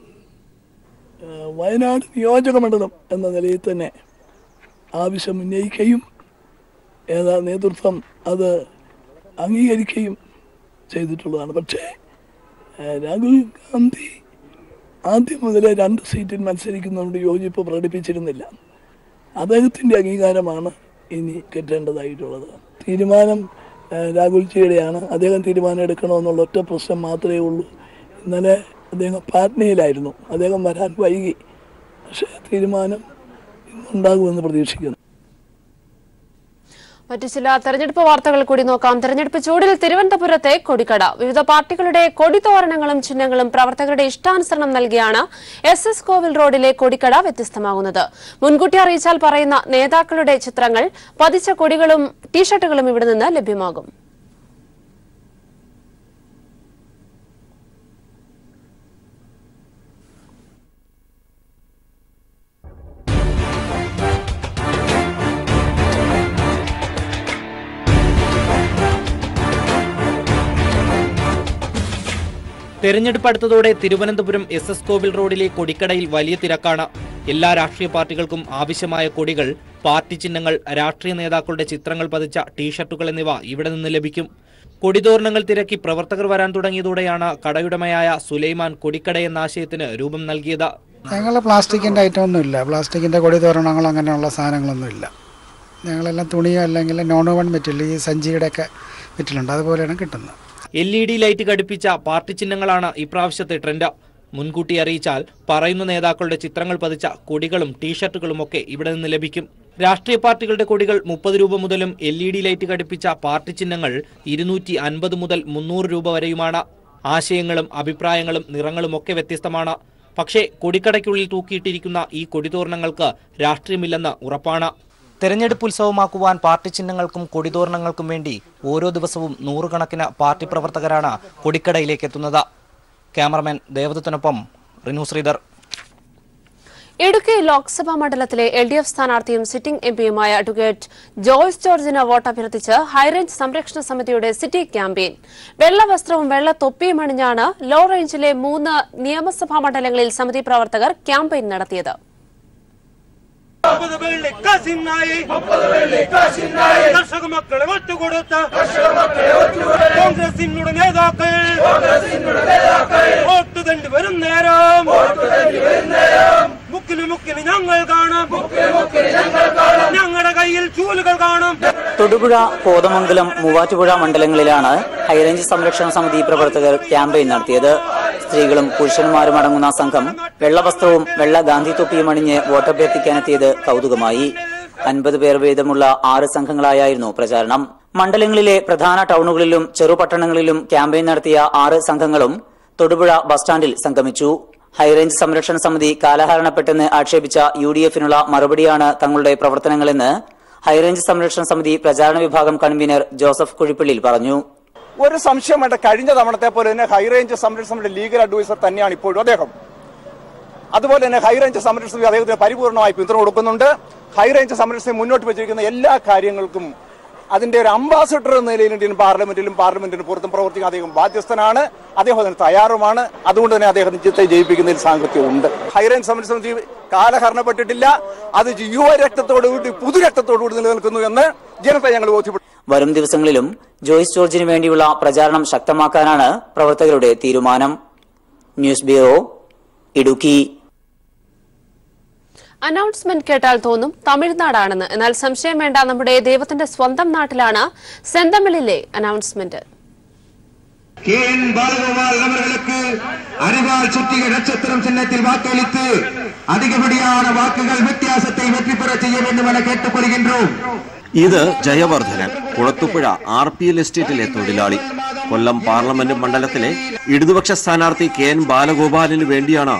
വയനാട് നിയോജക മണ്ഡലം എന്ന നിലയിൽ തന്നെ ആവശ്യം ഉന്നയിക്കുകയും നേതൃത്വം അത് അംഗീകരിക്കുകയും ചെയ്തിട്ടുള്ളതാണ്. പക്ഷേ രാഹുൽ ഗാന്ധി ആദ്യം മുതലേ 2 സീറ്റിൽ മത്സരിക്കുന്നതുകൊണ്ട് യോജിപ്പ് പ്രകടിപ്പിച്ചിരുന്നില്ല. അദ്ദേഹത്തിൻ്റെ അംഗീകാരമാണ് ഇനി കിട്ടേണ്ടതായിട്ടുള്ളത്. തീരുമാനം രാഹുൽജിയുടെയാണ്. അദ്ദേഹം തീരുമാനം എടുക്കണമെന്നുള്ള ഒറ്റ പ്രശ്നം മാത്രമേ ഉള്ളൂ. ഇന്നലെ അദ്ദേഹം പാറ്റ്നയിലായിരുന്നു. അദ്ദേഹം വരാൻ വൈകി. പക്ഷേ തീരുമാനം ഉണ്ടാകുമെന്ന് പ്രതീക്ഷിക്കുന്നു. മറ്റു ചില തെരഞ്ഞെടുപ്പ് വാർത്തകൾ കൂടി നോക്കാം. തെരഞ്ഞെടുപ്പ് ചൂടിൽ തിരുവനന്തപുരത്തെ കൊടിക്കട. വിവിധ പാർട്ടികളുടെ കൊടിത്തോരണങ്ങളും ചിഹ്നങ്ങളും പ്രവർത്തകരുടെ ഇഷ്ടാനുസരണം നൽകിയാണ് SS കോവിൽ റോഡിലെ കൊടിക്കട വ്യത്യസ്തമാകുന്നത്. മുൻകൂട്ടി അറിയിച്ചാൽ പറയുന്ന നേതാക്കളുടെ ചിത്രങ്ങൾ പതിച്ച കൊടികളും ടീഷർട്ടുകളും ഇവിടെ നിന്ന് ലഭ്യമാകും. തെരഞ്ഞെടുപ്പ് അടുത്തതോടെ തിരുവനന്തപുരം SS കോവിൽ റോഡിലെ കൊടിക്കടയിൽ വലിയ തിരക്കാണ്. എല്ലാ രാഷ്ട്രീയ പാർട്ടികൾക്കും ആവശ്യമായ കൊടികൾ, പാർട്ടി ചിഹ്നങ്ങൾ, രാഷ്ട്രീയ നേതാക്കളുടെ ചിത്രങ്ങൾ പതിച്ച ടീഷർട്ടുകൾ എന്നിവ ഇവിടെ നിന്ന് ലഭിക്കും. കൊടിതോരണങ്ങൾ തിരക്കി പ്രവർത്തകർ വരാൻ തുടങ്ങിയതോടെയാണ് കടയുടമയായ സുലൈമാൻ കൊടിക്കട എന്ന ആശയത്തിന് രൂപം നൽകിയത്. ഞങ്ങൾ പ്ലാസ്റ്റിക്കിൻ്റെ ഐറ്റം ഒന്നുമില്ല. പ്ലാസ്റ്റിക്കിൻ്റെ കൊടിതോരണങ്ങൾ അങ്ങനെയുള്ള സാധനങ്ങളൊന്നുമില്ല. ഞങ്ങളെല്ലാം തുണിയോ അല്ലെങ്കിൽ നോൺ മെറ്റീരിയൽ, ഈ സഞ്ചിയുടെയൊക്കെ മെറ്റീരിയലുണ്ട്, അതുപോലെയാണ് കിട്ടുന്നത്. LED ലൈറ്റ് ഘടിപ്പിച്ച പാർട്ടി ചിഹ്നങ്ങളാണ് ഇപ്രാവശ്യത്തെ ട്രെൻഡ്. മുൻകൂട്ടി അറിയിച്ചാൽ പറയുന്ന നേതാക്കളുടെ ചിത്രങ്ങൾ പതിച്ച കൊടികളും ടീഷർട്ടുകളും ഒക്കെ ഇവിടെ നിന്ന് ലഭിക്കും. രാഷ്ട്രീയ പാർട്ടികളുടെ കൊടികൾ 30 രൂപ മുതലും LED ലൈറ്റ് ഘടിപ്പിച്ച പാർട്ടി ചിഹ്നങ്ങൾ 250 മുതൽ 300 രൂപ വരെയുമാണ്. ആശയങ്ങളും അഭിപ്രായങ്ങളും നിറങ്ങളും ഒക്കെ വ്യത്യസ്തമാണ്. പക്ഷേ കൊടിക്കടയ്ക്കുള്ളിൽ തൂക്കിയിട്ടിരിക്കുന്ന ഈ കൊടിതോരണങ്ങൾക്ക് രാഷ്ട്രീയമില്ലെന്ന് ഉറപ്പാണ്. തെരഞ്ഞെടുപ്പ് ഉത്സവമാക്കുവാൻ പാർട്ടി ചിഹ്നങ്ങൾക്കും കൊടിതോരണങ്ങൾക്കും വേണ്ടി ഓരോ ദിവസവും 100 കണക്കിന് പാർട്ടി പ്രവർത്തകരാണ് കൊടിക്കടയിലേക്ക് എത്തുന്നത്. ക്യാമറമാൻ ദേവദത്തിനൊപ്പം റിനു ശ്രീധർ. ഇടുക്കി ലോക്സഭാ മണ്ഡലത്തിലെ LDF സ്ഥാനാർത്ഥിയും സിറ്റിംഗ് എംപിയുമായ അഡ്വക്കേറ്റ് ജോയ്സ് ജോർജിന് വോട്ട് അഭ്യർത്ഥിച്ച് ഹൈറേഞ്ച് സംരക്ഷണ സമിതിയുടെ സിറ്റി ക്യാമ്പയിൻ. വെള്ളവസ്ത്രവും വെള്ള തൊപ്പിയും അണിഞ്ഞാണ് ലോ റേഞ്ചിലെ 3 നിയമസഭാ മണ്ഡലങ്ങളിൽ സമിതി പ്രവർത്തകർ ക്യാമ്പയിൻ നടത്തിയത്. കർഷക മക്കളെ ഒറ്റുകൊടുത്ത കോൺഗ്രസിനുടെ നേതാക്കൾ വോട്ട് തണ്ടി വരും നേരം മുക്കിന് ഞങ്ങൾ കാണും, ഞങ്ങളുടെ കയ്യിൽ ചൂലുകൾ കാണും. തൊടുപുഴ, കോതമംഗലം, മൂവാറ്റുപുഴ മണ്ഡലങ്ങളിലാണ് ഹൈറേഞ്ച് സംരക്ഷണ സമിതി പ്രവർത്തകർ ക്യാമ്പയിൻ നടത്തിയത്. സ്ത്രീകളും പുരുഷന്മാരും അടങ്ങുന്ന സംഘം വെള്ളവസ്ത്രവും വെള്ള ഗാന്ധി തൊപ്പിയും അണിഞ്ഞ് വോട്ടഭ്യർത്ഥിക്കാനെത്തിയത് കൗതുകമായി. 50 പേർ വീതമുള്ള 6 സംഘങ്ങളായിരുന്നു പ്രചാരണം. മണ്ഡലങ്ങളിലെ പ്രധാന ടൗണുകളിലും ചെറുപട്ടണങ്ങളിലും ക്യാമ്പയിൻ നടത്തിയ 6 സംഘങ്ങളും തൊടുപുഴ ബസ് സ്റ്റാൻഡിൽ സംഗമിച്ചു. ഹൈറേഞ്ച് സംരക്ഷണ സമിതി കാലഹരണപ്പെട്ടെന്ന് ആക്ഷേപിച്ച UDF-നുള്ള മറുപടിയാണ് തങ്ങളുടെ പ്രവർത്തനങ്ങളെന്ന് ഹൈറേഞ്ച് സംരക്ഷണ സമിതി പ്രചാരണ വിഭാഗം കൺവീനർ ജോസഫ് കുഴിപ്പള്ളിയിൽ പറഞ്ഞു. ഒരു സംശയം വേണ്ട, കഴിഞ്ഞ തവണത്തെ പോലെ തന്നെ ഹൈറേഞ്ച് സംരക്ഷണ സമിതിയുടെ ലീഗൽ അഡ്വൈസർ തന്നെയാണ് ഇപ്പോഴും അദ്ദേഹം. അതുപോലെ തന്നെ ഹൈറേഞ്ച് സംരക്ഷണ സമിതി അദ്ദേഹത്തിന് പരിപൂർണമായി പിന്തുണ കൊടുക്കുന്നുണ്ട്. ഹൈറേഞ്ച് സംരക്ഷണ സമിതി മുന്നോട്ട് വെച്ചിരിക്കുന്ന എല്ലാ കാര്യങ്ങൾക്കും അതിന്റെ ഒരു അംബാസഡർ എന്ന നിലയിൽ ഇന്ത്യൻ പാർലമെന്റിന് പുറത്തും പ്രവർത്തിക്കാൻ അദ്ദേഹം ബാധ്യസ്ഥനാണ്. അദ്ദേഹം അതിന് തയ്യാറുമാണ്. അതുകൊണ്ട് തന്നെ അദ്ദേഹം നിശ്ചയത്തെ ജയിപ്പിക്കുന്നതിൽ സാങ്കത്യമുണ്ട്. ഹൈറേഞ്ച് സംരക്ഷണ സമിതി കാലഹരണപ്പെട്ടിട്ടില്ല. അത് യുവരക്തത്തോടുകൂടി പുതുരക്തത്തോടുകൂടി നിലനിൽക്കുന്നു എന്ന് ജനത്തെ ഞങ്ങൾ ബോധ്യപ്പെട്ടു. വരും ദിവസങ്ങളിലും ജോയ്സ് ജോർജിന് വേണ്ടിയുള്ള പ്രചാരണം ശക്തമാക്കാനാണ് പ്രവർത്തകരുടെ തീരുമാനം. News bureau, Idukki. അനൗൺസ്മെന്റ് കേട്ടാൽ തോന്നും തമിഴ്നാടാണെന്ന്. എന്നാൽ സംശയം വേണ്ട, നമ്മുടെ ദൈവത്തിന്റെ സ്വന്തം നാട്ടിലാണ് സെന്തമിഴിലെ അനൗൺസ്മെന്റ്. அறிவால் சுற்றிய நட்சத்திரம் சின்னத்தில் வாக்களித்து அதிகப்படியான வாக்குகள் வித்தியாசத்தை வெற்றி பெற செய்ய வேண்டும் என கேட்டுக்கொள்கின்றோம். ഇത് ജയവർദ്ധനൻ, കുളത്തുപുഴ RPL എസ്റ്റേറ്റിലെ തൊഴിലാളി. കൊല്ലം പാർലമെന്റ് മണ്ഡലത്തിലെ ഇടതുപക്ഷ സ്ഥാനാർത്ഥി KN ബാലഗോപാലിന് വേണ്ടിയാണ്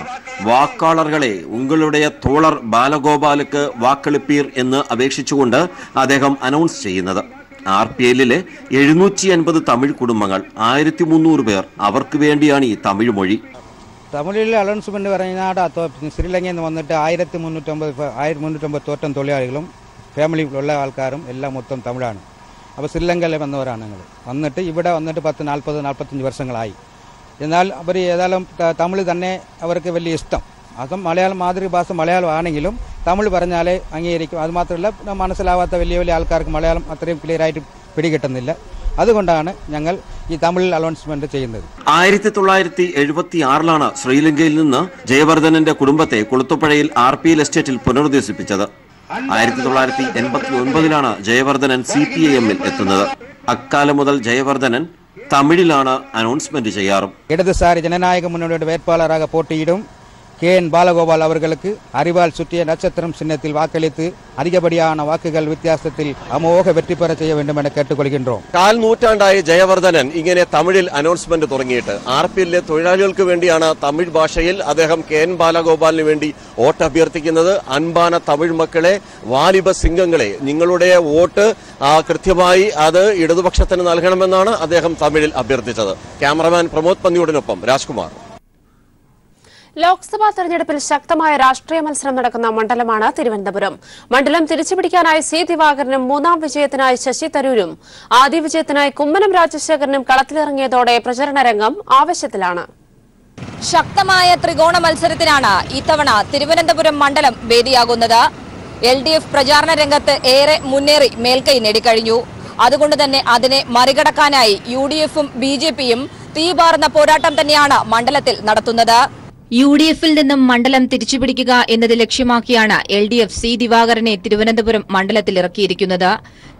വാക്കാളർകളെ ഉങ്ങളുടെ തോളർ ബാലഗോപാലുക്ക് വാക്കളിപ്പീർ എന്ന് അപേക്ഷിച്ചുകൊണ്ട് അദ്ദേഹം അനൗൺസ് ചെയ്യുന്നത്. RPL-ലെ 750 തമിഴ് കുടുംബങ്ങൾ, 1300 പേർ, അവർക്ക് വേണ്ടിയാണ് ഈ തമിഴ് മൊഴി. തമിഴിലെ അനൗൺസ്മെന്റ് പറഞ്ഞാൽ ശ്രീലങ്കയിൽ നിന്ന് വന്നിട്ട് 1350 തോറ്റം തൊഴിലാളികളും ഫാമിലിയിലുള്ള ആൾക്കാരും എല്ലാം മൊത്തം തമിഴാണ്. അപ്പോൾ ശ്രീലങ്കയിൽ വന്നവരാണ് ഞങ്ങൾ. വന്നിട്ട് ഇവിടെ വന്നിട്ട് 40-45 വർഷങ്ങളായി. എന്നാൽ അവർ ഏതായാലും തമിഴ് തന്നെ അവർക്ക് വലിയ ഇഷ്ടം. അതും മലയാളം മാതൃഭാഷ മലയാളം ആണെങ്കിലും തമിഴ് പറഞ്ഞാലേ അംഗീകരിക്കും. അതുമാത്രമല്ല, മനസ്സിലാവാത്ത വലിയ വലിയ ആൾക്കാർക്ക് മലയാളം അത്രയും ക്ലിയറായിട്ട് പിടികിട്ടുന്നില്ല. അതുകൊണ്ടാണ് ഞങ്ങൾ ഈ തമിഴിൽ അനൗൺസ്മെന്റ് ചെയ്യുന്നത്. 1976-ലാണ് ശ്രീലങ്കയിൽ നിന്ന് ജയവർദ്ധനന്റെ കുടുംബത്തെ കുളത്തുപുഴയിൽ RPL എസ്റ്റേറ്റിൽ പുനരധിവസിപ്പിച്ചത്. 1989-ലാണ് ജയവർദ്ധനൻ CPIM-ൽ എത്തുന്നത്. അക്കാലം മുതൽ ജയവർദ്ധനൻ തമിഴിലാണ് അനൗൺസ്മെന്റ് ചെയ്യാറും. ഇടതുസാരി ജനനായക മുന്നണിയുടെ വേட்பாளராக போட்டியிடும் KN பாலகோபால் அவர்களுக்கு அறிவால் சுற்றிய நட்சத்திரம் சின்னத்தில் வாக்களித்து அதிகப்படியான வாக்குகள் வித்தியாசத்தில் அமோக வெற்றி பெற செய்ய வேண்டும் என கேட்டுக்கொள்கின்றோம். 4 നൂറ്റാണ്ടായി ജയവർദ്ധനൻ ഇങ്ങനെ തമിഴിൽ അനൗൺസ്മെന്റ് തുടങ്ങിയിട്ട്. RPL-ലെ തൊഴിലാളികൾക്ക് വേണ്ടിയാണ് തമിഴ് ഭാഷയിൽ അദ്ദേഹം KN ബാലഗോപാലിന് വേണ്ടി വോട്ട് അഭ്യർത്ഥിക്കുന്നത്. അൻപാന തമിഴ് മക്കളെ, വാലിബ സിംഗങ്ങളെ, നിങ്ങളുടെ വോട്ട് കൃത്യമായി അത് ഇടതുപക്ഷത്തിന് നൽകണമെന്നാണ് അദ്ദേഹം തമിഴിൽ അഭ്യർത്ഥിച്ചത്. ക്യാമറമാൻ പ്രമോദ് പന്നിയോടിനൊപ്പം രാജ്കുമാർ. ലോക്സഭാ തെരഞ്ഞെടുപ്പിൽ ശക്തമായ രാഷ്ട്രീയ മത്സരം നടക്കുന്ന മണ്ഡലമാണ് തിരുവനന്തപുരം. മണ്ഡലം തിരിച്ചുപിടിക്കാനായി C. ദിവാകരനും 3ാം വിജയത്തിനായി ശശി തരൂരും ആദ്യ വിജയത്തിനായി കുമ്മനം രാജശേഖരനും കളത്തിലിറങ്ങിയതോടെ പ്രചരണ രംഗം ആവേശത്തിലാണ്. ശക്തമായ ത്രികോണ മത്സരത്തിനാണ് ഇത്തവണ തിരുവനന്തപുരം മണ്ഡലം വേദിയാകുന്നത്. LDF പ്രചാരണ രംഗത്ത് ഏറെ മുന്നേറി മേൽക്കൈ നേടിക്കഴിഞ്ഞു. അതുകൊണ്ട് തന്നെ അതിനെ മറികടക്കാനായി UDF-ഉം BJP-യും തീപാറുന്ന പോരാട്ടം തന്നെയാണ് മണ്ഡലത്തിൽ നടത്തുന്നത്. UDF-ൽ നിന്നും മണ്ഡലം തിരിച്ചുപിടിക്കുക എന്നത് ലക്ഷ്യമാക്കിയാണ് LDF C. ദിവാകരനെ തിരുവനന്തപുരം മണ്ഡലത്തിൽ ഇറക്കിയിരിക്കുന്നത്.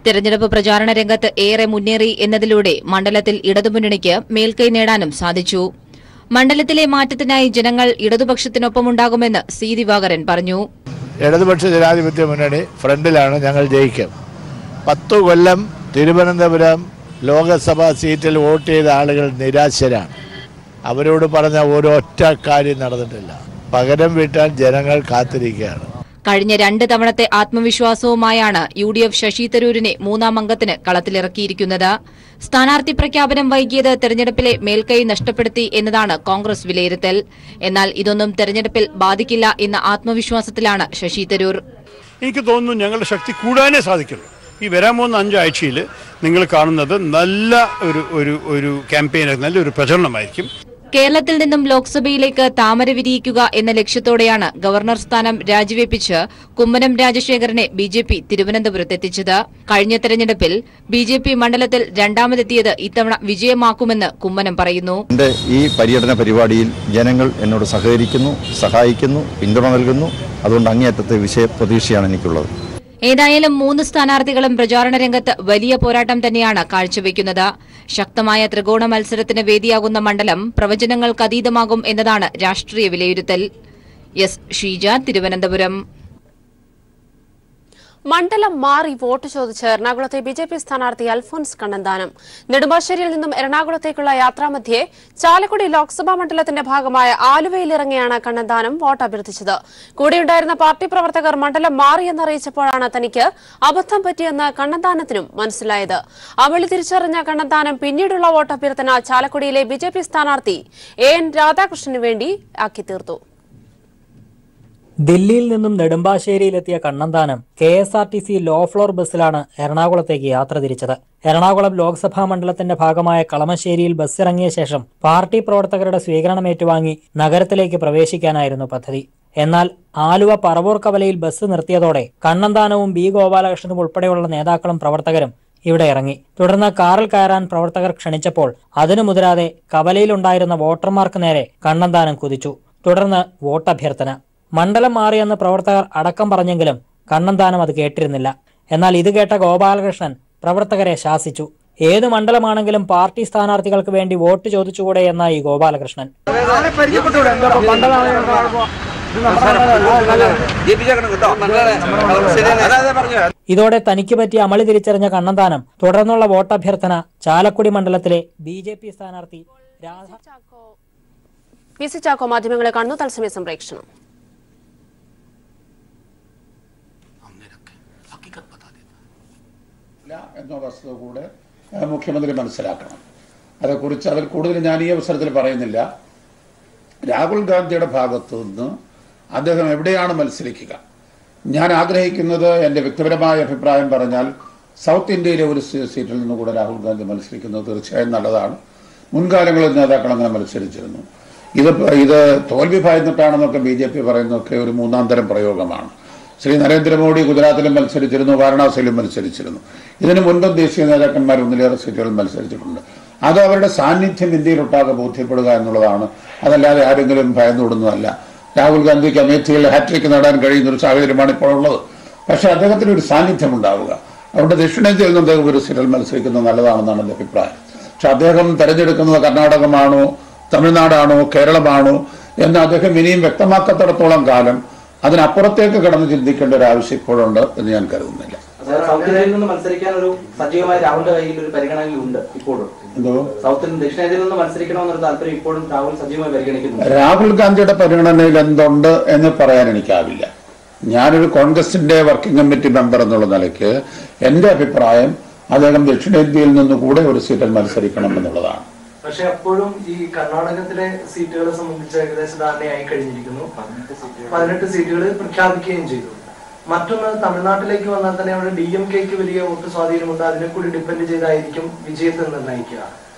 തെരഞ്ഞെടുപ്പ് പ്രചാരണ രംഗത്ത് ഏറെ മുന്നേറി എന്നതിലൂടെ മണ്ഡലത്തിൽ ഇടതുമുന്നണിക്ക് മേൽക്കൈ നേടാനും സാധിച്ചു. മണ്ഡലത്തിലെ മാറ്റത്തിനായി ജനങ്ങൾ ഇടതുപക്ഷത്തിനൊപ്പമുണ്ടാകുമെന്ന് C. ദിവാകരൻ പറഞ്ഞു. ഇടതുപക്ഷ ജനാധിപത്യ മുന്നണി ഫ്രണ്ടിലാണ്, ഞങ്ങൾ ജയിക്കും. 10 കൊല്ലം തിരുവനന്തപുരം ലോകസഭാ സീറ്റിൽ വോട്ട് ചെയ്ത ആളുകൾ നിരാശരാണ്. അവരോട് പറഞ്ഞ ഒരൊറ്റ കാര്യം നടന്നിട്ടില്ല. പകരം വീട്ടാൻ ജനങ്ങൾ കാത്തിരിക്കുകയാണ്. കഴിഞ്ഞ 2 തവണത്തെ ആത്മവിശ്വാസവുമായാണ് UDF ശശി തരൂരിനെ 3ാം അംഗത്തിന് കളത്തിലിറക്കിയിരിക്കുന്നത്. സ്ഥാനാർത്ഥി പ്രഖ്യാപനം വൈകിയത് തെരഞ്ഞെടുപ്പിലെ മേൽക്കൈ നഷ്ടപ്പെടുത്തി എന്നതാണ് കോൺഗ്രസ് വിലയിരുത്തൽ. എന്നാൽ ഇതൊന്നും തെരഞ്ഞെടുപ്പിൽ ബാധിക്കില്ല എന്ന ആത്മവിശ്വാസത്തിലാണ് ശശി തരൂർ. എനിക്ക് തോന്നുന്നു ഞങ്ങളുടെ ശക്തി കൂടാനേ സാധിക്കുള്ളൂ. ഈ വരാൻ പോകുന്ന 5 ആഴ്ചയിൽ നിങ്ങൾ കാണുന്നത് നല്ല ഒരു ക്യാമ്പയിൻ, നല്ലൊരു പ്രചരണമായിരിക്കും. കേരളത്തിൽ നിന്നും ലോക്സഭയിലേക്ക് താമര വിരിയിക്കുക എന്ന ലക്ഷ്യത്തോടെയാണ് ഗവർണർ സ്ഥാനം രാജിവെപ്പിച്ച് കുമ്മനം രാജശേഖരനെ BJP തിരുവനന്തപുരത്തെത്തിച്ചത്. കഴിഞ്ഞ തെരഞ്ഞെടുപ്പിൽ BJP മണ്ഡലത്തിൽ രണ്ടാമതെത്തിയത് ഇത്തവണ വിജയമാക്കുമെന്ന് കുമ്മനം പറയുന്നു. എന്റെ ഈ പര്യടന പരിപാടിയിൽ ജനങ്ങൾ എന്നോട് സഹകരിക്കുന്നു, സഹായിക്കുന്നു, പിന്തുണ നൽകുന്നു. അതുകൊണ്ട് അങ്ങേയറ്റത്തെ പ്രതീക്ഷയാണ് എനിക്കുള്ളത്. ഏതായാലും 3 സ്ഥാനാർത്ഥികളും പ്രചാരണ രംഗത്ത് വലിയ പോരാട്ടം തന്നെയാണ് കാഴ്ചവെക്കുന്നത്. ശക്തമായ ത്രികോണ മത്സരത്തിന് വേദിയാകുന്ന മണ്ഡലം പ്രവചനങ്ങൾക്കതീതമാകും എന്നതാണ് രാഷ്ട്രീയ വിലയിരുത്തൽ. ഷീജ, തിരുവനന്തപുരം. മണ്ഡലം മാറി വോട്ട് ചോദിച്ച് എറണാകുളത്തെ BJP സ്ഥാനാർത്ഥി അൽഫോൻസ് കണ്ണന്താനം. നെടുമ്പാശ്ശേരിയിൽ നിന്നും എറണാകുളത്തേക്കുള്ള യാത്രാമധ്യേ ചാലക്കുടി ലോക്സഭാ മണ്ഡലത്തിന്റെ ഭാഗമായ ആലുവയിലിറങ്ങിയാണ് കണ്ണന്താനം വോട്ട് അഭ്യർത്ഥിച്ചത്. കൂടെയുണ്ടായിരുന്ന പാർട്ടി പ്രവർത്തകർ മണ്ഡലം മാറിയെന്നറിയിച്ചപ്പോഴാണ് തനിക്ക് അബദ്ധം പറ്റിയെന്ന് കണ്ണന്താനത്തിനും മനസ്സിലായത്. അവളി തിരിച്ചറിഞ്ഞ കണ്ണന്താനം പിന്നീടുള്ള വോട്ട് അഭ്യർത്ഥന ചാലക്കുടിയിലെ BJP സ്ഥാനാർത്ഥി AN രാധാകൃഷ്ണന് വേണ്ടി ആക്കി തീർത്തു. ദില്ലിയിൽ നിന്നും നെടുമ്പാശ്ശേരിയിലെത്തിയ കണ്ണന്താനം KSRTC ലോ ഫ്ലോർ ബസ്സിലാണ് എറണാകുളത്തേക്ക് യാത്ര തിരിച്ചത്. എറണാകുളം ലോക്സഭാ മണ്ഡലത്തിന്റെ ഭാഗമായ കളമശ്ശേരിയിൽ ബസ്സിറങ്ങിയ ശേഷം പാർട്ടി പ്രവർത്തകരുടെ സ്വീകരണം ഏറ്റുവാങ്ങി നഗരത്തിലേക്ക് പ്രവേശിക്കാനായിരുന്നു പദ്ധതി. എന്നാൽ ആലുവ പറവൂർ കവലയിൽ ബസ് നിർത്തിയതോടെ കണ്ണന്താനവും B ഗോപാലകൃഷ്ണനും ഉൾപ്പെടെയുള്ള നേതാക്കളും പ്രവർത്തകരും ഇവിടെ ഇറങ്ങി. തുടർന്ന് കാറിൽ കയറാൻ പ്രവർത്തകർ ക്ഷണിച്ചപ്പോൾ അതിനു മുതിരാതെ കവലയിലുണ്ടായിരുന്ന വോട്ടർമാർക്ക് നേരെ കണ്ണന്താനം കുതിച്ചു. തുടർന്ന് വോട്ടഭ്യർത്ഥന. മണ്ഡലം മാറിയെന്ന് പ്രവർത്തകർ അടക്കം പറഞ്ഞെങ്കിലും കണ്ണന്താനം അത് കേട്ടിരുന്നില്ല. എന്നാൽ ഇത് കേട്ട ഗോപാലകൃഷ്ണൻ പ്രവർത്തകരെ ശാസിച്ചു. ഏത് മണ്ഡലമാണെങ്കിലും പാർട്ടി സ്ഥാനാർത്ഥികൾക്ക് വേണ്ടി വോട്ട് ചോദിച്ചുകൂടെ എന്നായി ഗോപാലകൃഷ്ണൻ. ഇതോടെ തനിക്ക് പറ്റിയ അമളി തിരിച്ചറിഞ്ഞ കണ്ണന്താനം തുടർന്നുള്ള വോട്ടഭ്യർത്ഥന ചാലക്കുടി മണ്ഡലത്തിലെ BJP സ്ഥാനാർത്ഥി PC ചാക്കോ മാധ്യമങ്ങളെ കാണുന്നു. തത്സമയ സംപ്രേക്ഷണം. എന്ന വസ്തുത കൂടെ മുഖ്യമന്ത്രി മനസ്സിലാക്കണം. അതേക്കുറിച്ച് അതിൽ കൂടുതൽ ഞാൻ ഈ അവസരത്തിൽ പറയുന്നില്ല. രാഹുൽ ഗാന്ധിയുടെ ഭാഗത്തു നിന്ന് അദ്ദേഹം എവിടെയാണ് മത്സരിക്കുക, ഞാൻ ആഗ്രഹിക്കുന്നത്, എൻ്റെ വ്യക്തിപരമായ അഭിപ്രായം പറഞ്ഞാൽ സൗത്ത് ഇന്ത്യയിലെ ഒരു സീറ്റിൽ നിന്ന് കൂടെ രാഹുൽ ഗാന്ധി മത്സരിക്കുന്നത് തീർച്ചയായും നല്ലതാണ്. മുൻകാലങ്ങളിൽ നേതാക്കൾ അങ്ങനെ മത്സരിച്ചിരുന്നു. ഇത് തോൽവി ഭയന്നിട്ടാണെന്നൊക്കെ BJP പറയുന്നതൊക്കെ ഒരു 3ാം തരം പ്രയോഗമാണ്. ശ്രീ നരേന്ദ്രമോദി ഗുജറാത്തിലും മത്സരിച്ചിരുന്നു, വാരണാസിയിലും മത്സരിച്ചിരുന്നു. ഇതിനു മുൻപും ദേശീയ നേതാക്കന്മാർ 1-ലേറെ സീറ്റുകളിൽ മത്സരിച്ചിട്ടുണ്ട്. അത് അവരുടെ സാന്നിധ്യം ഇന്ത്യയിലൊട്ടാകെ ബോധ്യപ്പെടുക എന്നുള്ളതാണ്. അതല്ലാതെ ആരെങ്കിലും ഭയന്നോടുന്നതല്ല. രാഹുൽ ഗാന്ധിക്ക് അമേഠിയിൽ ഹാട്രിക് നേടാൻ കഴിയുന്ന ഒരു സാഹചര്യമാണ് ഇപ്പോഴുള്ളത്. പക്ഷേ അദ്ദേഹത്തിന് ഒരു സാന്നിധ്യം ഉണ്ടാവുക. അതുകൊണ്ട് ദക്ഷിണേന്ത്യയിൽ നിന്ന് അദ്ദേഹം ഒരു സീറ്റിൽ മത്സരിക്കുന്നത് നല്ലതാണെന്നാണ് എൻ്റെ അഭിപ്രായം. പക്ഷെ അദ്ദേഹം തെരഞ്ഞെടുക്കുന്നത് കർണാടകമാണോ, തമിഴ്നാടാണോ, കേരളമാണോ എന്ന് അദ്ദേഹം ഇനിയും വ്യക്തമാക്കത്തിടത്തോളം കാലം അതിനപ്പുറത്തേക്ക് കടന്ന് ചിന്തിക്കേണ്ട ഒരു ആവശ്യം ഇപ്പോഴുണ്ട് എന്ന് ഞാൻ കരുതുന്നില്ല. സൗത്ത് ഇന്ത്യയിൽ നിന്ന് മത്സരിക്കാൻ ഒരു സജീവമായ രാഹുലിന്റെ കയ്യിൽ ഒരു പരിഗണനയുണ്ട് ഇപ്പോഴും. ദക്ഷിണേന്ത്യയിൽ നിന്ന് മത്സരിക്കണമെന്നൊരു താല്പര്യം ഇപ്പോഴും രാഹുൽ സജീവമായി പരിഗണിക്കുന്നു. രാഹുൽ ഗാന്ധിയുടെ പരിഗണനയിൽ എന്തുണ്ട് എന്ന് പറയാൻ എനിക്കാവില്ല. ഞാനൊരു കോൺഗ്രസിന്റെ വർക്കിംഗ് കമ്മിറ്റി മെമ്പർ എന്നുള്ള നിലയ്ക്ക് എന്റെ അഭിപ്രായം അദ്ദേഹം ദക്ഷിണേന്ത്യയിൽ നിന്ന് കൂടെ ഒരു സീറ്റിൽ മത്സരിക്കണം എന്നുള്ളതാണ്. പക്ഷെ അപ്പോഴും ഈ കർണാടകത്തിലെ സീറ്റുകളെ സംബന്ധിച്ച് ഏകദേശം ധാരണയായി കഴിഞ്ഞിരിക്കുന്നു. 18 സീറ്റുകൾ പ്രഖ്യാപിക്കുകയും ചെയ്തു. മറ്റൊന്ന്, തമിഴ്നാട്ടിലേക്ക് വന്നാൽ തന്നെ അവിടെ DMKക്ക് വലിയ വോട്ട് സ്വാധീനമുണ്ട്. അതിനെ കൂടി ഡിപ്പെൻഡ് ചെയ്തായിരിക്കും വിജയത്തെ നിർണ്ണയിക്കുക.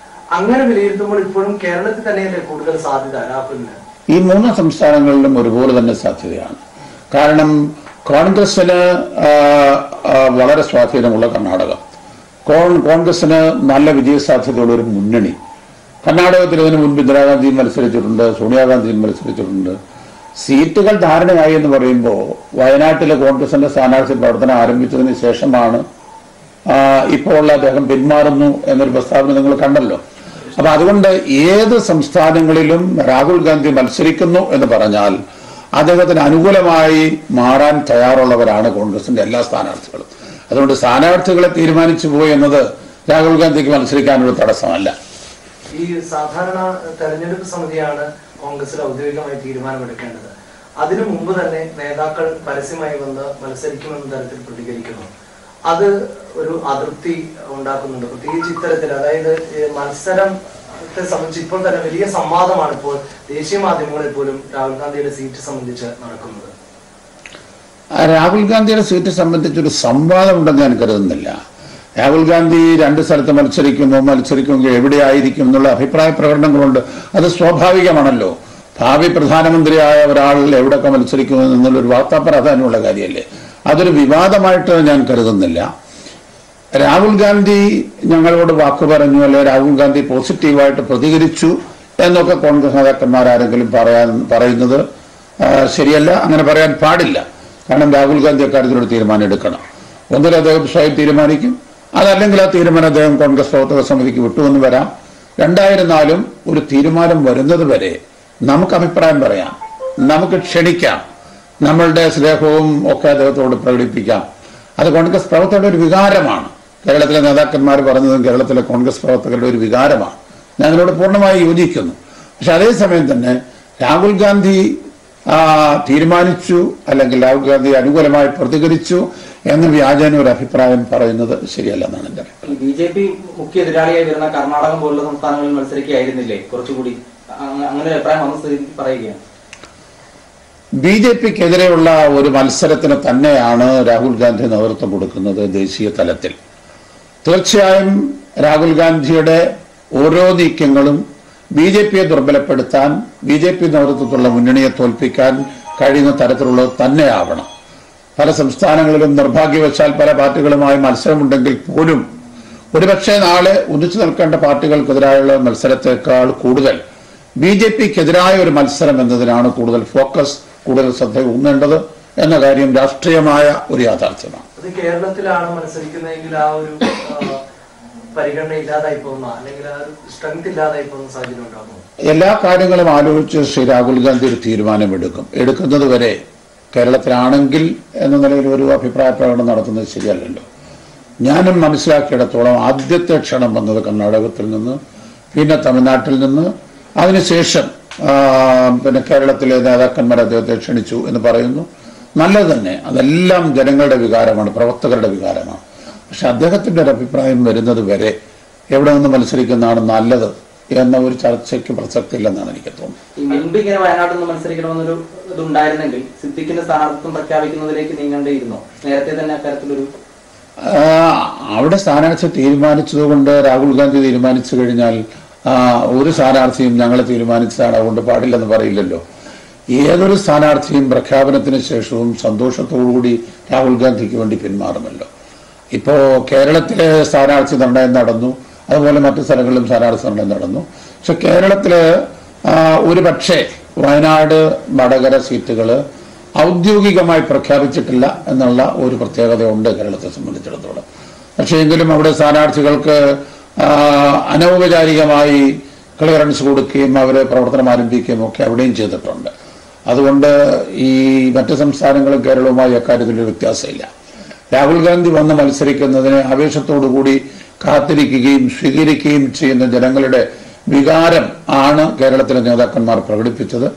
അങ്ങനെ വിലയിരുത്തുമ്പോൾ ഇപ്പോഴും കേരളത്തിൽ തന്നെയല്ലേ കൂടുതൽ സാധ്യത രാഹുലിന്? ഈ 3 സംസ്ഥാനങ്ങളിലും ഒരുപോലെ തന്നെ സാധ്യതയാണ്. കാരണം കോൺഗ്രസിന് വളരെ സ്വാധീനമുള്ള കർണാടകം, കോൺഗ്രസിന് നല്ല വിജയസാധ്യതയുള്ള ഒരു മുന്നണി. കർണാടകത്തിൽ ഇതിനു മുൻപ് ഇന്ദിരാഗാന്ധിയും മത്സരിച്ചിട്ടുണ്ട്, സോണിയാഗാന്ധിയും മത്സരിച്ചിട്ടുണ്ട്. സീറ്റുകൾ ധാരണയായി എന്ന് പറയുമ്പോൾ വയനാട്ടിലെ കോൺഗ്രസിന്റെ സ്ഥാനാർത്ഥി പ്രവർത്തനം ആരംഭിച്ചതിന് ശേഷമാണ് ഇപ്പോൾ അദ്ദേഹം പിന്മാറുന്നു എന്നൊരു പ്രസ്താവന നിങ്ങൾ കണ്ടല്ലോ. അപ്പൊ അതുകൊണ്ട് ഏത് സംസ്ഥാനങ്ങളിലും രാഹുൽ ഗാന്ധി മത്സരിക്കുന്നു എന്ന് പറഞ്ഞാൽ അദ്ദേഹത്തിന് അനുകൂലമായി മാറാൻ തയ്യാറുള്ളവരാണ് കോൺഗ്രസിന്റെ എല്ലാ സ്ഥാനാർത്ഥികളും. അതുകൊണ്ട് സ്ഥാനാർത്ഥികളെ തീരുമാനിച്ചു പോയി എന്നത് രാഹുൽ ഗാന്ധിക്ക് മത്സരിക്കാനൊരു തടസ്സമല്ല. ഈ സാധാരണ തെരഞ്ഞെടുപ്പ് സമിതിയാണ് കോൺഗ്രസിൽ ഔദ്യോഗികമായി തീരുമാനമെടുക്കേണ്ടത്. അതിനു മുമ്പ് തന്നെ നേതാക്കൾ പരസ്യമായി വന്ന് മത്സരിക്കുമെന്ന തരത്തിൽ പ്രതികരിക്കുന്നു. അത് ഒരു അതൃപ്തി ഉണ്ടാക്കുന്നുണ്ട്, പ്രത്യേകിച്ച് ഇത്തരത്തിൽ. അതായത് മത്സരത്തെ സംബന്ധിച്ച് ഇപ്പോൾ തന്നെ വലിയ സംവാദമാണ് ഇപ്പോൾ ദേശീയ മാധ്യമങ്ങളിൽ പോലും രാഹുൽ ഗാന്ധിയുടെ സീറ്റ് സംബന്ധിച്ച് നടക്കുന്നത്. രാഹുൽ ഗാന്ധിയുടെ സീറ്റ് സംബന്ധിച്ചൊരു സംവാദം ഉണ്ടെന്ന് ഞാൻ കരുതുന്നില്ല. രാഹുൽ ഗാന്ധി 2 സ്ഥലത്ത് മത്സരിക്കുമെങ്കിൽ എവിടെയായിരിക്കും എന്നുള്ള അഭിപ്രായ പ്രകടനങ്ങളുണ്ട്. അത് സ്വാഭാവികമാണല്ലോ. ഭാവി പ്രധാനമന്ത്രിയായ ഒരാൾ എവിടെയൊക്കെ മത്സരിക്കുമെന്നുള്ളൊരു വാർത്താ പ്രാധാന്യമുള്ള കാര്യമല്ലേ. അതൊരു വിവാദമായിട്ട് ഞാൻ കരുതുന്നില്ല. രാഹുൽ ഗാന്ധി ഞങ്ങളോട് വാക്ക് പറഞ്ഞു, അല്ലെ രാഹുൽ ഗാന്ധി പോസിറ്റീവായിട്ട് പ്രതികരിച്ചു എന്നൊക്കെ കോൺഗ്രസ് നേതാക്കന്മാരാരെങ്കിലും പറയുന്നത് ശരിയല്ല. അങ്ങനെ പറയാൻ പാടില്ല. കാരണം രാഹുൽ ഗാന്ധി അക്കാര്യത്തിലൊരു തീരുമാനം എടുക്കണം. ഒന്നിൽ അദ്ദേഹം സ്വയം തീരുമാനിക്കും, അതല്ലെങ്കിൽ ആ തീരുമാനം അദ്ദേഹം കോൺഗ്രസ് പ്രവർത്തക സമിതിക്ക് വിട്ടുവെന്ന് വരാം. രണ്ടായിരുന്നാലും ഒരു തീരുമാനം വരുന്നത് വരെ നമുക്ക് അഭിപ്രായം പറയാം, നമുക്ക് ക്ഷണിക്കാം, നമ്മളുടെ സ്നേഹവും ഒക്കെ അദ്ദേഹത്തോട് പ്രകടിപ്പിക്കാം. അത് കോൺഗ്രസ് പ്രവർത്തകരുടെ ഒരു വികാരമാണ്. കേരളത്തിലെ നേതാക്കന്മാർ പറഞ്ഞതും കേരളത്തിലെ കോൺഗ്രസ് പ്രവർത്തകരുടെ ഒരു വികാരമാണ്. ഞാൻ അതിനോട് പൂർണ്ണമായി യോജിക്കുന്നു. പക്ഷെ അതേസമയം തന്നെ രാഹുൽ ഗാന്ധി തീരുമാനിച്ചു അല്ലെങ്കിൽ രാഹുൽ ഗാന്ധി അനുകൂലമായി പ്രതികരിച്ചു എന്ന വ്യാജേന ഒരു അഭിപ്രായം പറയുന്നത് ശരിയല്ലെന്നാണ് എന്റെ അഭിപ്രായം. ബിജെപി മുഖ്യ എതിരാളിയായി വരുന്ന കർണാടകം പോലുള്ള സംസ്ഥാനങ്ങളിൽ മത്സരിക്കുകയായിരുന്നില്ലേ കുറച്ചുകൂടി? അങ്ങനെ അഭിപ്രായം വന്ന സ്ഥിതി പറയുകയാണ്. ബിജെപിക്കെതിരെയുള്ള ഒരു മത്സരത്തിന് തന്നെയാണ് രാഹുൽ ഗാന്ധി നേതൃത്വം കൊടുക്കുന്നത് ദേശീയ തലത്തിൽ. തീർച്ചയായും രാഹുൽ ഗാന്ധിയുടെ ഓരോ നീക്കങ്ങളും ബിജെപിയെ ദുർബലപ്പെടുത്താൻ, ബിജെപി നേതൃത്വത്തിലുള്ള മുന്നണിയെ തോൽപ്പിക്കാൻ കഴിയുന്ന തരത്തിലുള്ളത് തന്നെയാവണം. പല സംസ്ഥാനങ്ങളിലും നിർഭാഗ്യവശാൽ പല പാർട്ടികളുമായി മത്സരമുണ്ടെങ്കിൽ പോലും ഒരുപക്ഷെ നാളെ ഉദിച്ചു നിൽക്കേണ്ട പാർട്ടികൾക്കെതിരായുള്ള മത്സരത്തെക്കാൾ കൂടുതൽ ബിജെപിക്കെതിരായ ഒരു മത്സരം എന്നതിനാണ് കൂടുതൽ ഫോക്കസ്, കൂടുതൽ ശ്രദ്ധ ഊന്നേണ്ടത് എന്ന കാര്യം രാഷ്ട്രീയമായ ഒരു യാഥാർത്ഥ്യമാണ്. അത് കേരളത്തിലാണ് മത്സരിക്കുന്നതെങ്കിൽ ആ ഒരു പരിഗണന ഇല്ലാതായി പോകുന്ന, അല്ലെങ്കിൽ ആ ഒരു സ്ട്രെങ്ത് ഇല്ലാതായി പോകുന്ന സാഹചര്യം ഉണ്ടാകുന്നു. എല്ലാ കാര്യങ്ങളും ആലോചിച്ച് ശ്രീ രാഹുൽ ഗാന്ധി ഒരു തീരുമാനമെടുക്കും. എടുക്കുന്നത് വരെ കേരളത്തിലാണെങ്കിൽ എന്ന നിലയിൽ ഒരു അഭിപ്രായ പ്രകടനം നടത്തുന്നത് ശരിയല്ലല്ലോ. ഞാനും മനസ്സിലാക്കിയിടത്തോളം ആദ്യത്തെ ക്ഷണം വന്നത് കർണാടകത്തിൽ നിന്ന്, പിന്നെ തമിഴ്നാട്ടിൽ നിന്ന്, അതിനുശേഷം പിന്നെ കേരളത്തിലെ നേതാക്കന്മാർ അദ്ദേഹത്തെ ക്ഷണിച്ചു എന്ന് പറയുന്നു. നല്ലത് തന്നെ, അതെല്ലാം ജനങ്ങളുടെ വികാരമാണ്, പ്രവർത്തകരുടെ വികാരമാണ്. പക്ഷെ അദ്ദേഹത്തിന്റെ ഒരു അഭിപ്രായം വരുന്നത് വരെ എവിടെ നിന്ന് മത്സരിക്കുന്നതാണ് നല്ലത് എന്ന ഒരു ചർച്ചയ്ക്ക് പ്രസക്തി ഇല്ലെന്നാണ് എനിക്ക് തോന്നുന്നത്. മുൻപ് ഇങ്ങനെ വയനാട്ടിൽ നിന്ന് മത്സരിക്കണമെന്നൊരു ഇതുണ്ടായിരുന്നെങ്കിൽ സിദ്ദിഖിന്റെ സ്ഥാനാർത്ഥിത്വം പ്രഖ്യാപിക്കുന്നതിലേക്ക് നീങ്ങേണ്ടിയിരുന്നോ? നേരത്തെ തന്നെ അക്കാര്യത്തിലൊരു അവിടെ സ്ഥാനാർത്ഥി തീരുമാനിച്ചതുകൊണ്ട് രാഹുൽ ഗാന്ധി തീരുമാനിച്ചു കഴിഞ്ഞാൽ ഒരു സ്ഥാനാർത്ഥിയും ഞങ്ങൾ തീരുമാനിച്ചതാണ് അതുകൊണ്ട് പാടില്ലെന്ന് പറയില്ലല്ലോ. ഏതൊരു സ്ഥാനാർത്ഥിയും പ്രഖ്യാപനത്തിന് ശേഷവും സന്തോഷത്തോടുകൂടി രാഹുൽ ഗാന്ധിക്ക് വേണ്ടി പിന്മാറുമല്ലോ. ഇപ്പോ കേരളത്തിലെ സ്ഥാനാർത്ഥി നിർണയം നടന്നു, അതുപോലെ മറ്റു സ്ഥലങ്ങളിലും സ്ഥാനാർത്ഥി നിർണയം നടന്നു. പക്ഷെ കേരളത്തില് ഒരു പക്ഷേ വയനാട്, വടകര സീറ്റുകൾ ഔദ്യോഗികമായി പ്രഖ്യാപിച്ചിട്ടില്ല എന്നുള്ള ഒരു പ്രത്യേകതയുണ്ട് കേരളത്തെ സംബന്ധിച്ചിടത്തോളം. പക്ഷേ എങ്കിലും അവിടെ സ്ഥാനാർത്ഥികൾക്ക് അനൗപചാരികമായി ക്ലിയറൻസ് കൊടുക്കുകയും അവരെ പ്രവർത്തനം ആരംഭിക്കുകയും ഒക്കെ അവിടെയും ചെയ്തിട്ടുണ്ട്. അതുകൊണ്ട് ഈ മറ്റ് സംസ്ഥാനങ്ങളും കേരളവുമായി അക്കാര്യത്തിലൊരു വ്യത്യാസമില്ല. രാഹുൽ ഗാന്ധി വന്ന് മത്സരിക്കുന്നതിനെ ആവേശത്തോടുകൂടി കാത്തിരിക്കുകയും സ്വീകരിക്കുകയും ചെയ്യുന്ന ജനങ്ങളുടെ വികാരം ആണ് കേരളത്തിലെ നേതാക്കന്മാർ പ്രകടിപ്പിച്ചത്.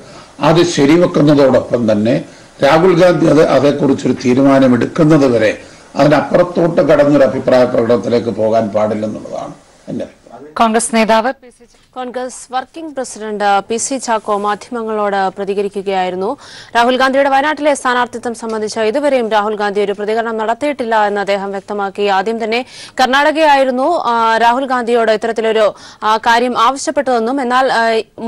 അത് ശരിവെക്കുന്നതോടൊപ്പം തന്നെ രാഹുൽ ഗാന്ധി അതേക്കുറിച്ചൊരു തീരുമാനമെടുക്കുന്നത് വരെ അതിനപ്പുറത്തോട്ട് കടന്നൊരു അഭിപ്രായ പ്രകടനത്തിലേക്ക് പോകാൻ പാടില്ലെന്നുള്ളതാണ് എന്റെ അഭിപ്രായം. കോൺഗ്രസ് നേതാവ് Congress working president PC Chacko മാധ്യമങ്ങളോട് പ്രതികരിക്കുകയായിരുന്നു. രാഹുൽ ഗാന്ധിയുടെ വയനാട്ടിലെ സ്ഥാനാർത്ഥിത്വം സംബന്ധിച്ച് ഇതുവരെയും രാഹുൽ ഗാന്ധി ഒരു പ്രതികരണം നടത്തിയിട്ടില്ല എന്ന് അദ്ദേഹം വ്യക്തമാക്കി. ആദ്യം തന്നെ കർണാടകയായിരുന്നു രാഹുൽ ഗാന്ധിയോട് ഇത്തരത്തിലൊരു കാര്യം ആവശ്യപ്പെട്ടതെന്നും എന്നാൽ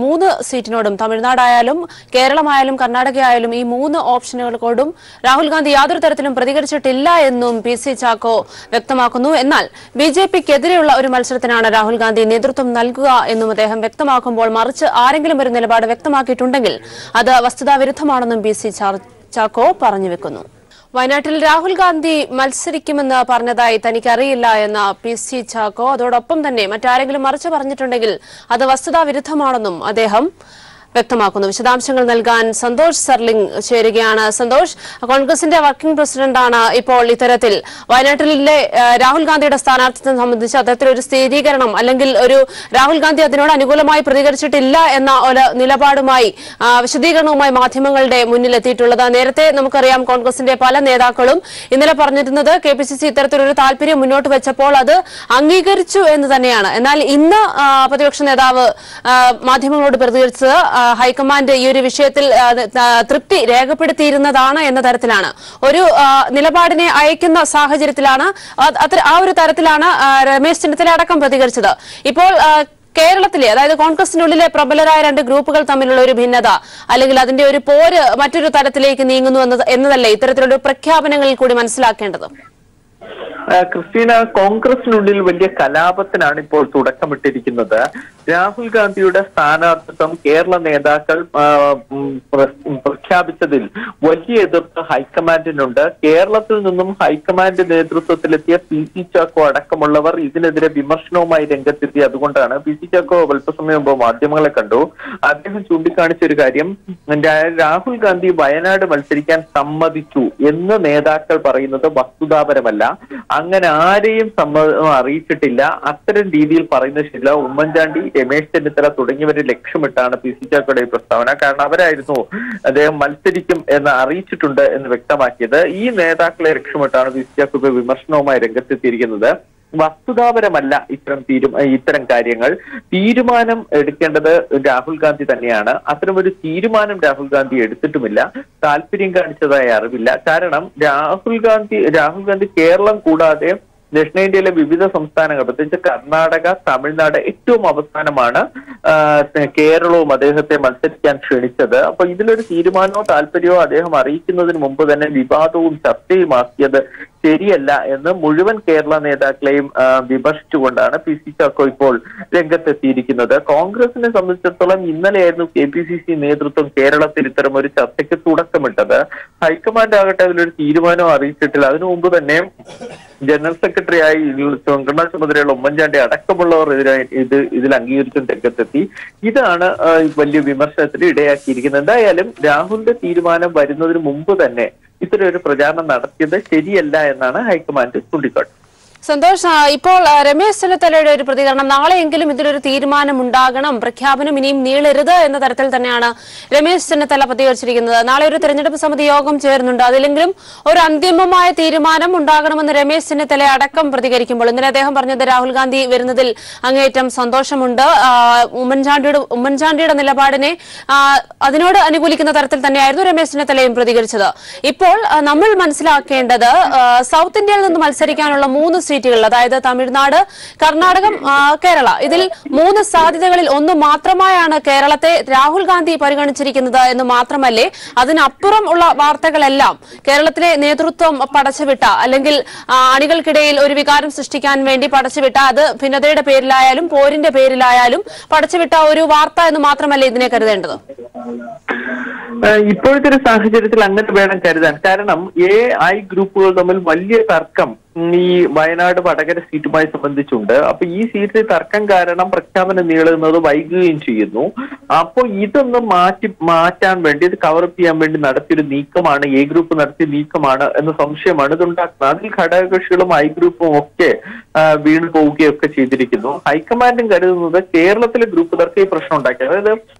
3 സീറ്റിനോടും തമിഴ്നാടായാലും കേരളമായാലും കർണാടകയായാലും ഈ 3 ഓപ്ഷനുകൾക്കോടും രാഹുൽ ഗാന്ധി യാതൊരു തരത്തിലും പ്രതികരിച്ചിട്ടില്ല എന്നും PC ചാക്കോ വ്യക്തമാക്കുന്നു. എന്നാൽ BJPക്കെതിരെയുള്ള ഒരു മത്സരത്തിനാണ് രാഹുൽ ഗാന്ധി നേതൃത്വം നൽകുക എന്നും അദ്ദേഹം വ്യക്തമാക്കുമ്പോൾ മറിച്ച് ആരെങ്കിലും ഒരു നിലപാട് വ്യക്തമാക്കിയിട്ടുണ്ടെങ്കിൽ അത് വസ്തുതാവിരുദ്ധമാണെന്നും PC ചാക്കോ പറഞ്ഞു വെക്കുന്നു. വയനാട്ടിൽ രാഹുൽ ഗാന്ധി മത്സരിക്കുമെന്ന് പറഞ്ഞതായി തനിക്കറിയില്ല എന്ന PC ചാക്കോ അതോടൊപ്പം തന്നെ മറ്റാരെങ്കിലും മറിച്ച് പറഞ്ഞിട്ടുണ്ടെങ്കിൽ അത് വസ്തുതാവിരുദ്ധമാണെന്നും അദ്ദേഹം വ്യക്തമാക്കുന്നു. വിശദാംശങ്ങൾ നൽകാൻ സന്തോഷ് സർലിംഗ് ചേരുകയാണ്. സന്തോഷ്, കോൺഗ്രസിന്റെ വർക്കിംഗ് പ്രസിഡന്റാണ് ഇപ്പോൾ ഇത്തരത്തിൽ വയനാട്ടിലെ രാഹുൽ ഗാന്ധിയുടെ സ്ഥാനാർത്ഥിത്വം സംബന്ധിച്ച് അത്തരത്തിലൊരു സ്ഥിരീകരണം അല്ലെങ്കിൽ ഒരു രാഹുൽ ഗാന്ധി അതിനോട് അനുകൂലമായി പ്രതികരിച്ചിട്ടില്ല എന്ന ഒരു നിലപാടുമായി വിശദീകരണവുമായി മാധ്യമങ്ങളുടെ മുന്നിലെത്തിയിട്ടുള്ളത്. നേരത്തെ നമുക്കറിയാം കോൺഗ്രസിന്റെ പല നേതാക്കളും ഇന്നലെ പറഞ്ഞിരുന്നത് KPCC ഇത്തരത്തിലൊരു താല്പര്യം മുന്നോട്ട് വെച്ചപ്പോൾ അത് അംഗീകരിച്ചു എന്ന് തന്നെയാണ്. എന്നാൽ ഇന്ന് പ്രതിപക്ഷ നേതാവ് മാധ്യമങ്ങളോട് പ്രതികരിച്ചത് ഹൈക്കമാൻഡ് ഈ ഒരു വിഷയത്തിൽ തൃപ്തി രേഖപ്പെടുത്തിയിരുന്നതാണ് എന്ന തരത്തിലാണ്. ഒരു നിലപാടിനെ അയക്കുന്ന സാഹചര്യത്തിലാണ് ആ ഒരു തരത്തിലാണ് രമേശ് ചെന്നിത്തല അടക്കം പ്രതികരിച്ചത്. ഇപ്പോൾ കേരളത്തിലെ അതായത് കോൺഗ്രസിനുള്ളിലെ പ്രബലരായ രണ്ട് ഗ്രൂപ്പുകൾ തമ്മിലുള്ള ഒരു ഭിന്നത അല്ലെങ്കിൽ അതിന്റെ ഒരു പോര് മറ്റൊരു തരത്തിലേക്ക് നീങ്ങുന്നു എന്നതല്ലേ ഇത്തരത്തിലുള്ള പ്രഖ്യാപനങ്ങളിൽ കൂടി മനസ്സിലാക്കേണ്ടത്? ക്രിസ്റ്റീന, കോൺഗ്രസിനുള്ളിൽ വലിയ കലാപത്തിനാണ് ഇപ്പോൾ തുടക്കമിട്ടിരിക്കുന്നത്. രാഹുൽ ഗാന്ധിയുടെ സ്ഥാനാർത്ഥിത്വം കേരള നേതാക്കൾ പ്രഖ്യാപിച്ചതിൽ വലിയ എതിർപ്പ് ഹൈക്കമാൻഡിനുണ്ട്. കേരളത്തിൽ നിന്നും ഹൈക്കമാൻഡ് നേതൃത്വത്തിലെത്തിയ PC ചാക്കോ അടക്കമുള്ളവർ ഇതിനെതിരെ വിമർശനവുമായി രംഗത്തെത്തി. അതുകൊണ്ടാണ് PC ചാക്കോ അല്പസമയം മുമ്പ് മാധ്യമങ്ങളെ കണ്ടു. അദ്ദേഹം ചൂണ്ടിക്കാണിച്ച ഒരു കാര്യം, രാഹുൽ ഗാന്ധി വയനാട് മത്സരിക്കാൻ സമ്മതിച്ചു എന്ന് നേതാക്കൾ പറയുന്നത് വസ്തുതാപരമല്ല. അങ്ങനെ ആരെയും സമ്മതം അറിയിച്ചിട്ടില്ല. അത്തരം രീതിയിൽ പറയുന്നത് ശരിയല്ല. ഉമ്മൻചാണ്ടി, രമേശ് ചെന്നിത്തല തുടങ്ങിയവരെ ലക്ഷ്യമിട്ടാണ് PC ചാക്കോയുടെ പ്രസ്താവന. കാരണം അവരായിരുന്നു അദ്ദേഹം മത്സരിക്കും എന്ന് അറിയിച്ചിട്ടുണ്ട് എന്ന് വ്യക്തമാക്കിയത്. ഈ നേതാക്കളെ ലക്ഷ്യമിട്ടാണ് PC ചാക്കോ വിമർശനവുമായി രംഗത്തെത്തിയിരിക്കുന്നത്. വസ്തുതാപരമല്ല ഇത്തരം കാര്യങ്ങൾ. തീരുമാനം എടുക്കേണ്ടത് രാഹുൽ ഗാന്ധി തന്നെയാണ്. അത്തരമൊരു തീരുമാനം രാഹുൽ ഗാന്ധി എടുത്തിട്ടുമില്ല. താല്പര്യം കാണിച്ചതായി അറിവില്ല. കാരണം രാഹുൽ ഗാന്ധി കേരളം കൂടാതെ ദക്ഷിണേന്ത്യയിലെ വിവിധ സംസ്ഥാനങ്ങൾ, പ്രത്യേകിച്ച് കർണാടക, തമിഴ്നാട്, ഏറ്റവും അവസാനമാണ് കേരളവും അദ്ദേഹത്തെ മത്സരിക്കാൻ ക്ഷണിച്ചത്. അപ്പൊ ഇതിലൊരു തീരുമാനമോ താല്പര്യമോ അദ്ദേഹം അറിയിക്കുന്നതിന് മുമ്പ് തന്നെ വിവാദവും ചർച്ചയുമാക്കിയത് ശരിയല്ല എന്ന് മുഴുവൻ കേരള നേതാക്കളെയും വിമർശിച്ചുകൊണ്ടാണ് PC ചാക്കോ ഇപ്പോൾ രംഗത്തെത്തിയിരിക്കുന്നത്. കോൺഗ്രസിനെ സംബന്ധിച്ചിടത്തോളം ഇന്നലെയായിരുന്നു KPCC നേതൃത്വം കേരളത്തിൽ ഇത്തരം ഒരു ചർച്ചയ്ക്ക് തുടക്കമിട്ടത്. ഹൈക്കമാൻഡ് ആകട്ടെ അതിലൊരു തീരുമാനം അറിയിച്ചിട്ടില്ല. അതിനു മുമ്പ് തന്നെ ജനറൽ സെക്രട്ടറിയായി സംഘടനാ ചുമതലയുള്ള ഉമ്മൻചാണ്ടി അടക്കമുള്ളവർ ഇതിൽ അംഗീകരിച്ചും രംഗത്തെത്തി. ഇതാണ് വലിയ വിമർശനത്തിന് ഇടയാക്കിയിരിക്കുന്നത്. എന്തായാലും രാഹുലിന്റെ തീരുമാനം വരുന്നതിന് മുമ്പ് തന്നെ ഇത്തരം ഒരു പ്രചാരണം നടത്തിയത് ശരിയല്ല എന്നാണ് ഹൈക്കമാൻഡ് ചൂണ്ടിക്കാട്ടുന്നത്. സന്തോഷ്, ഇപ്പോൾ രമേശ് ചെന്നിത്തലയുടെ ഒരു പ്രതികരണം, നാളെയെങ്കിലും ഇതിലൊരു തീരുമാനം ഉണ്ടാകണം, പ്രഖ്യാപനം ഇനിയും നീളരുത് എന്ന തരത്തിൽ തന്നെയാണ് രമേശ് ചെന്നിത്തല പ്രതികരിച്ചിരിക്കുന്നത്. നാളെ ഒരു തെരഞ്ഞെടുപ്പ് സമിതി യോഗം ചേരുന്നുണ്ട്. അതിലെങ്കിലും ഒരു അന്തിമമായ തീരുമാനം ഉണ്ടാകണമെന്ന് രമേശ് ചെന്നിത്തല അടക്കം പ്രതികരിക്കുമ്പോൾ ഇന്നലെ അദ്ദേഹം പറഞ്ഞത് രാഹുൽ ഗാന്ധി വരുന്നതിൽ അങ്ങേയറ്റം സന്തോഷമുണ്ട്. ഉമ്മൻചാണ്ടിയുടെ നിലപാടിനെ അതിനോട് അനുകൂലിക്കുന്ന തരത്തിൽ തന്നെയായിരുന്നു രമേശ് ചെന്നിത്തലയും പ്രതികരിച്ചത്. ഇപ്പോൾ നമ്മൾ മനസ്സിലാക്കേണ്ടത് സൗത്ത് ഇന്ത്യയിൽ നിന്ന് മത്സരിക്കാനുള്ള 3 സീറ്റുകൾ, അതായത് തമിഴ്നാട്, കർണാടകം, കേരള, ഇതിൽ 3 സാധ്യതകളിൽ ഒന്ന് മാത്രമായാണ് കേരളത്തെ രാഹുൽ ഗാന്ധി പരിഗണിച്ചിരിക്കുന്നത് എന്ന് മാത്രമല്ലേ അതിനപ്പുറം ഉള്ള വാർത്തകളെല്ലാം കേരളത്തിലെ നേതൃത്വം പടച്ചുവിട്ട അല്ലെങ്കിൽ അണികൾക്കിടയിൽ ഒരു വികാരം സൃഷ്ടിക്കാൻ വേണ്ടി പടച്ചുവിട്ട, അത് ഭിന്നതയുടെ പേരിലായാലും പോരിന്റെ പേരിലായാലും പടച്ചുവിട്ട ഒരു വാർത്ത എന്ന് മാത്രമല്ലേ ഇതിനെ കരുതേണ്ടത്? ഇപ്പോഴത്തെ ഒരു സാഹചര്യത്തിൽ അങ്ങനെ വേണം കരുതാൻ. കാരണം AI ഗ്രൂപ്പുകൾ തമ്മിൽ വലിയ തർക്കം ഈ വയനാട് വടകര സീറ്റുമായി സംബന്ധിച്ചുണ്ട്. അപ്പൊ ഈ സീറ്റിൽ തർക്കം കാരണം പ്രഖ്യാപനം നീളുന്നത് വൈകുകയും ചെയ്യുന്നു. അപ്പോൾ ഇതൊന്ന് മാറ്റാൻ വേണ്ടി, ഇത് കവറപ്പ് ചെയ്യാൻ വേണ്ടി നടത്തിയൊരു നീക്കമാണ്, A ഗ്രൂപ്പ് നടത്തിയ നീക്കമാണ് എന്ന സംശയമാണ് ഇതുണ്ടാക്കുന്നത്. അതിൽ ഘടകകക്ഷികളും I ഗ്രൂപ്പും ഒക്കെ വീണു പോവുകയൊക്കെ ചെയ്തിരിക്കുന്നു. ഹൈക്കമാൻഡും കരുതുന്നത് കേരളത്തിലെ ഗ്രൂപ്പ് തർക്കം ഈ പ്രശ്നം ഉണ്ടാക്കി. അതായത്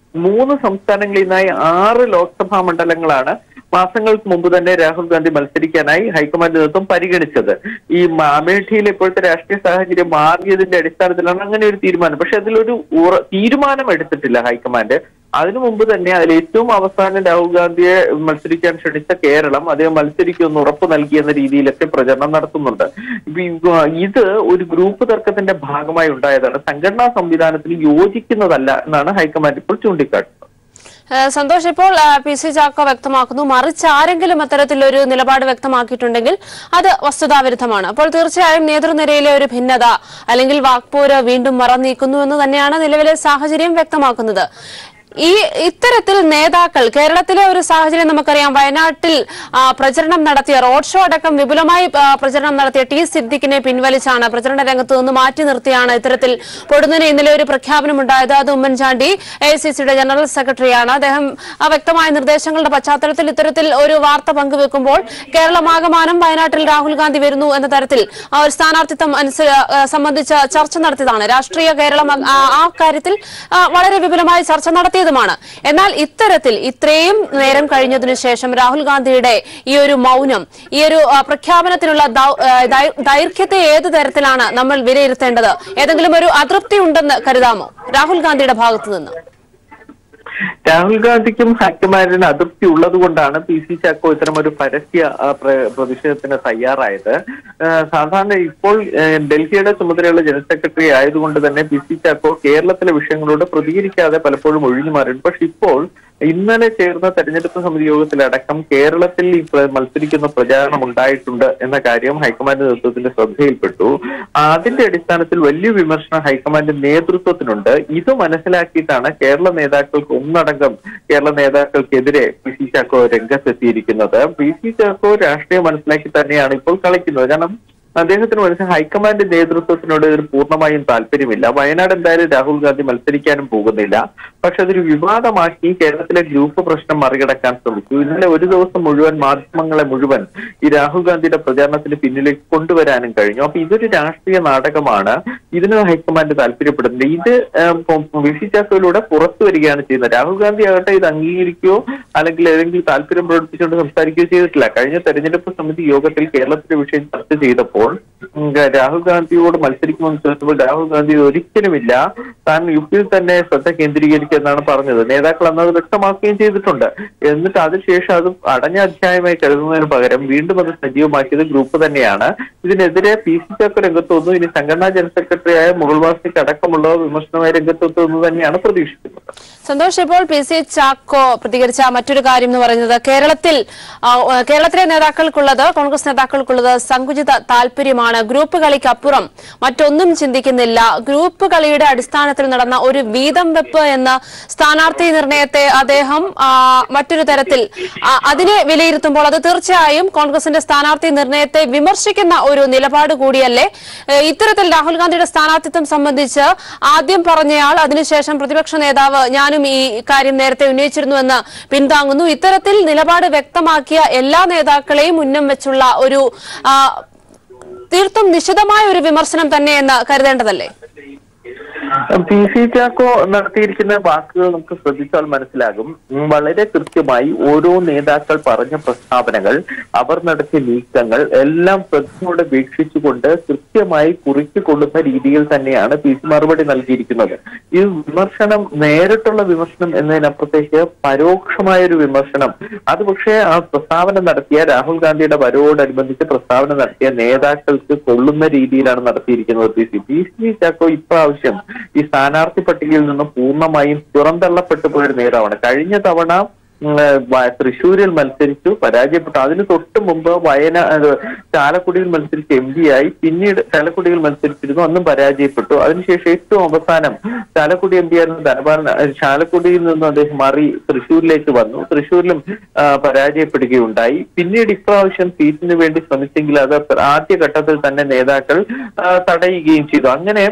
3 സംസ്ഥാനങ്ങളിൽ നിന്നായി 6 ലോക്സഭാ മണ്ഡലങ്ങളാണ് മാസങ്ങൾക്ക് മുമ്പ് തന്നെ രാഹുൽ ഗാന്ധി മത്സരിക്കാനായി ഹൈക്കമാൻഡ് നേതൃത്വം പരിഗണിച്ചത്. ഈ അമേഠിയിലെ ഇപ്പോഴത്തെ രാഷ്ട്രീയ സാഹചര്യം മാറിയതിന്റെ അടിസ്ഥാനത്തിലാണ് അങ്ങനെ ഒരു തീരുമാനം. പക്ഷെ അതിലൊരു തീരുമാനം എടുത്തിട്ടില്ല ഹൈക്കമാൻഡ്. അതിനു മുമ്പ് തന്നെ അതിൽ ഏറ്റവും അവസാനം രാഹുൽ ഗാന്ധിയെ മത്സരിക്കാൻ ക്ഷണിച്ച കേരളം അദ്ദേഹം മത്സരിക്കുമെന്ന് ഉറപ്പ് നൽകിയെന്ന രീതിയിലൊക്കെ പ്രചരണം നടത്തുന്നുണ്ട്. ഇത് ഒരു ഗ്രൂപ്പ് തർക്കത്തിന്റെ ഭാഗമായി ഉണ്ടായതാണ്, സംഘടനാ സംവിധാനത്തിന് യോജിക്കുന്നതല്ല എന്നാണ് ഹൈക്കമാൻഡ് ഇപ്പോൾ ചൂണ്ടിക്കാട്ടുന്നത്. സന്തോഷ്, ഇപ്പോൾ PC ചാക്കോ വ്യക്തമാക്കുന്നു, മറിച്ച് ആരെങ്കിലും അത്തരത്തിലൊരു നിലപാട് വ്യക്തമാക്കിയിട്ടുണ്ടെങ്കിൽ അത് വസ്തുതാവിരുദ്ധമാണ്. അപ്പോൾ തീർച്ചയായും നേതൃനിരയിലെ ഒരു ഭിന്നത അല്ലെങ്കിൽ വാക്പോര് വീണ്ടും മറന്നീക്കുന്നു എന്ന് തന്നെയാണ് നിലവിലെ സാഹചര്യം വ്യക്തമാക്കുന്നത്. ഇത്തരത്തിൽ നേതാക്കൾ കേരളത്തിലെ ഒരു സാഹചര്യം നമുക്കറിയാം. വയനാട്ടിൽ പ്രചരണം നടത്തിയ റോഡ് ഷോ അടക്കം വിപുലമായി പ്രചരണം നടത്തിയ ടി സിദ്ദിഖിനെ പിൻവലിച്ചാണ്, പ്രചരണ രംഗത്ത് നിന്ന് മാറ്റി നിർത്തിയാണ് ഇത്തരത്തിൽ പൊടുന്നതിന് ഇന്നലെ ഒരു പ്രഖ്യാപനമുണ്ടായത്. അത് ഉമ്മൻചാണ്ടി AICCയുടെ ജനറൽ സെക്രട്ടറിയാണ്. അദ്ദേഹം വ്യക്തമായ നിർദ്ദേശങ്ങളുടെ പശ്ചാത്തലത്തിൽ ഇത്തരത്തിൽ ഒരു വാർത്ത പങ്കുവെക്കുമ്പോൾ കേരളമാകമാനം വയനാട്ടിൽ രാഹുൽ ഗാന്ധി വരുന്നു എന്ന തരത്തിൽ ഒരു സ്ഥാനാർത്ഥിത്വം സംബന്ധിച്ച് ചർച്ച നടത്തിയതാണ്. രാഷ്ട്രീയ കേരളം ആ കാര്യത്തിൽ വളരെ വിപുലമായി ചർച്ച നടത്തിയതുമാണ്. എന്നാൽ ഇത്തരത്തിൽ ഇത്രയും നേരം കഴിഞ്ഞതിനു ശേഷം രാഹുൽ ഗാന്ധിയുടെ ഈ ഒരു മൗനം, ഈ ഒരു പ്രഖ്യാപനത്തിനുള്ള ദൈർഘ്യത്തെ ഏത് തരത്തിലാണ് നമ്മൾ വിലയിരുത്തേണ്ടത്? ഏതെങ്കിലും ഒരു അതൃപ്തി ഉണ്ടെന്ന് കരുതാമോ രാഹുൽ ഗാന്ധിയുടെ ഭാഗത്തു നിന്ന്? രാഹുൽ ഗാന്ധിക്കും ഹൈക്കമാൻഡിന് അതൃപ്തി ഉള്ളത് കൊണ്ടാണ് PC ചാക്കോ ഇത്തരം ഒരു പരസ്യ പ്രതിഷേധത്തിന് തയ്യാറായത്. സാധാരണ ഇപ്പോൾ ഡൽഹിയുടെ ചുമതലയുള്ള ജനറൽ സെക്രട്ടറി ആയതുകൊണ്ട് തന്നെ PC ചാക്കോ കേരളത്തിലെ വിഷയങ്ങളോട് പ്രതികരിക്കാതെ പലപ്പോഴും ഒഴിഞ്ഞു മാറിയിരുന്നു. പക്ഷെ ഇപ്പോൾ ഇന്നലെ ചേർന്ന തെരഞ്ഞെടുപ്പ് സമിതി യോഗത്തിലടക്കം കേരളത്തിൽ ഈ മത്സരിക്കുന്ന പ്രചാരണം ഉണ്ടായിട്ടുണ്ട് എന്ന കാര്യം ഹൈക്കമാൻഡ് നേതൃത്വത്തിന്റെ ശ്രദ്ധയിൽപ്പെട്ടു. അതിന്റെ അടിസ്ഥാനത്തിൽ വലിയ വിമർശനം ഹൈക്കമാൻഡ് നേതൃത്വത്തിനുണ്ട്. ഇത് മനസ്സിലാക്കിയിട്ടാണ് കേരള നേതാക്കൾക്കെതിരെ PC ചാക്കോ രംഗത്തെത്തിയിരിക്കുന്നത്. PC ചാക്കോ രാഷ്ട്രീയം മനസ്സിലാക്കി തന്നെയാണ് ഇപ്പോൾ കളിക്കുന്നത്. കാരണം അദ്ദേഹത്തിന് മനസ്സിലായി ഹൈക്കമാൻഡ് നേതൃത്വത്തിനോട് ഇതിന് പൂർണ്ണമായും താല്പര്യമില്ല. വയനാട് എന്തായാലും രാഹുൽ ഗാന്ധി മത്സരിക്കാനും പോകുന്നില്ല. പക്ഷെ അതൊരു വിവാദമാക്കി കേരളത്തിലെ ഗ്രൂപ്പ് പ്രശ്നം മറികടക്കാൻ ശ്രമിച്ചു. ഇന്നലെ ഒരു ദിവസം മുഴുവൻ മാധ്യമങ്ങളെ മുഴുവൻ ഈ രാഹുൽ ഗാന്ധിയുടെ പ്രചാരണത്തിന് പിന്നിലേക്ക് കൊണ്ടുവരാനും കഴിഞ്ഞു. അപ്പൊ ഇതൊരു രാഷ്ട്രീയ നാടകമാണ്. ഇതിന് ഹൈക്കമാൻഡ് താല്പര്യപ്പെടുന്നില്ല. ഇത് PC ചാക്കോയിലൂടെ പുറത്തു വരികയാണ് ചെയ്യുന്നത്. രാഹുൽ ഗാന്ധി ആകട്ടെ ഇത് അംഗീകരിക്കുകയോ അല്ലെങ്കിൽ ഏതെങ്കിലും താല്പര്യം പ്രകടിപ്പിച്ചുകൊണ്ട് സംസാരിക്കുകയോ ചെയ്തിട്ടില്ല. കഴിഞ്ഞ തെരഞ്ഞെടുപ്പ് സമിതി യോഗത്തിൽ കേരളത്തിലെ വിഷയം ചർച്ച ചെയ്തപ്പോൾ രാഹുൽ ഗാന്ധിയോട് മത്സരിക്കുമെന്ന് ചോദിച്ചപ്പോൾ രാഹുൽ ഗാന്ധി ഒരിക്കലുമില്ല, താൻ UP തന്നെ ശ്രദ്ധ കേന്ദ്രീകരിക്കുക എന്നാണ് പറഞ്ഞത്. നേതാക്കൾ അന്നത് വ്യക്തമാക്കുകയും ചെയ്തിട്ടുണ്ട്. എന്നിട്ട് അതിനുശേഷം അത് അടഞ്ഞ അധ്യായമായി കരുതുന്നതിന് പകരം വീണ്ടും അത് സജീവമാക്കിയത് ഗ്രൂപ്പ് തന്നെയാണ്. ഇതിനെതിരെ PC ചാക്കോ രംഗത്തൊന്നു, ഇനി സംഘടനാ ജനറൽ സെക്രട്ടറിയായ മുകുൾ വാസ്നിക് അടക്കമുള്ളവർ വിമർശനമായി രംഗത്തെത്തുന്നു തന്നെയാണ് പ്രതീക്ഷിക്കുന്നത്. സന്തോഷ്, ഇപ്പോൾ PC ചാക്കോ പ്രതികരിച്ച മറ്റൊരു കാര്യം എന്ന് പറയുന്നത് കേരളത്തിലെ നേതാക്കൾക്കുള്ളത്, കോൺഗ്രസ് നേതാക്കൾക്കുള്ളത് സങ്കുചിത താല്പര്യമാണ്. ഗ്രൂപ്പ് കളിക്കപ്പുറം മറ്റൊന്നും ചിന്തിക്കുന്നില്ല. ഗ്രൂപ്പ് കളിയുടെ അടിസ്ഥാനത്തിൽ നടന്ന ഒരു വീതം വെപ്പ് എന്ന സ്ഥാനാർത്ഥി നിർണയത്തെ അദ്ദേഹം മറ്റൊരു തരത്തിൽ അതിനെ വിലയിരുത്തുമ്പോൾ അത് തീർച്ചയായും കോൺഗ്രസിന്റെ സ്ഥാനാർത്ഥി നിർണയത്തെ വിമർശിക്കുന്ന ഒരു നിലപാട് കൂടിയല്ലേ? ഇത്തരത്തിൽ രാഹുൽ ഗാന്ധിയുടെ സ്ഥാനാർത്ഥിത്വം സംബന്ധിച്ച് ആദ്യം പറഞ്ഞയാൾ അതിനുശേഷം പ്രതിപക്ഷ നേതാവ് ഞാനും ഈ കാര്യം നേരത്തെ ഉന്നയിച്ചിരുന്നുവെന്ന് പിന്താങ്ങുന്നു. ഇത്തരത്തിൽ നിലപാട് വ്യക്തമാക്കിയ എല്ലാ നേതാക്കളെയും ഉന്നം വെച്ചുള്ള ഒരു തീർത്തും നിശിതമായ ഒരു വിമർശനം തന്നെയെന്ന് കരുതേണ്ടതല്ലേ? PC ചാക്കോ നടത്തിയിരിക്കുന്ന വാക്കുകൾ നമുക്ക് ശ്രദ്ധിച്ചാൽ മനസ്സിലാകും. വളരെ കൃത്യമായി ഓരോ നേതാക്കൾ പറഞ്ഞ പ്രസ്താവനകൾ, അവർ നടത്തിയ നീക്കങ്ങൾ എല്ലാം ശ്രദ്ധയോടെ വീക്ഷിച്ചുകൊണ്ട് കൃത്യമായി കുറിച്ചുകൊള്ളുന്ന രീതിയിൽ തന്നെയാണ് PC മറുപടി നൽകിയിരിക്കുന്നത്. ഈ വിമർശനം നേരിട്ടുള്ള വിമർശനം എന്നതിനപ്പുറത്തേക്ക് പരോക്ഷമായൊരു വിമർശനം, അത് പക്ഷേ ആ പ്രസ്താവന നടത്തിയ രാഹുൽ ഗാന്ധിയുടെ വരവോടനുബന്ധിച്ച് പ്രസ്താവന നടത്തിയ നേതാക്കൾക്ക് കൊള്ളുന്ന രീതിയിലാണ് നടത്തിയിരിക്കുന്നത്. PC ചാക്കോ ഇപ്രാവശ്യം ഈ സ്ഥാനാർത്ഥി പട്ടികയിൽ നിന്ന് പൂർണ്ണമായും പുറന്തള്ളപ്പെട്ടു പോയൊരു നേതാവാണ്. കഴിഞ്ഞ തവണ തൃശ്ശൂരിൽ മത്സരിച്ചു, പരാജയപ്പെട്ടു. അതിന് തൊട്ട് മുമ്പ് ചാലക്കുടിയിൽ മത്സരിച്ച MP ആയി, പിന്നീട് ചാലക്കുടിയിൽ മത്സരിച്ചിരുന്നു, അന്നും പരാജയപ്പെട്ടു. അതിനുശേഷം ഏറ്റവും അവസാനം ചാലക്കുടി MP ആയിരുന്ന ധനപാലൻ ചാലക്കുടിയിൽ നിന്നും അദ്ദേഹം മാറി തൃശ്ശൂരിലേക്ക് വന്നു. തൃശ്ശൂരിലും പരാജയപ്പെടുകയുണ്ടായി. പിന്നീട് ഇപ്രാവശ്യം സീറ്റിന് വേണ്ടി ശ്രമിച്ചെങ്കിൽ അത് ആദ്യഘട്ടത്തിൽ തന്നെ നേതാക്കൾ തടയുകയും ചെയ്തു. അങ്ങനെ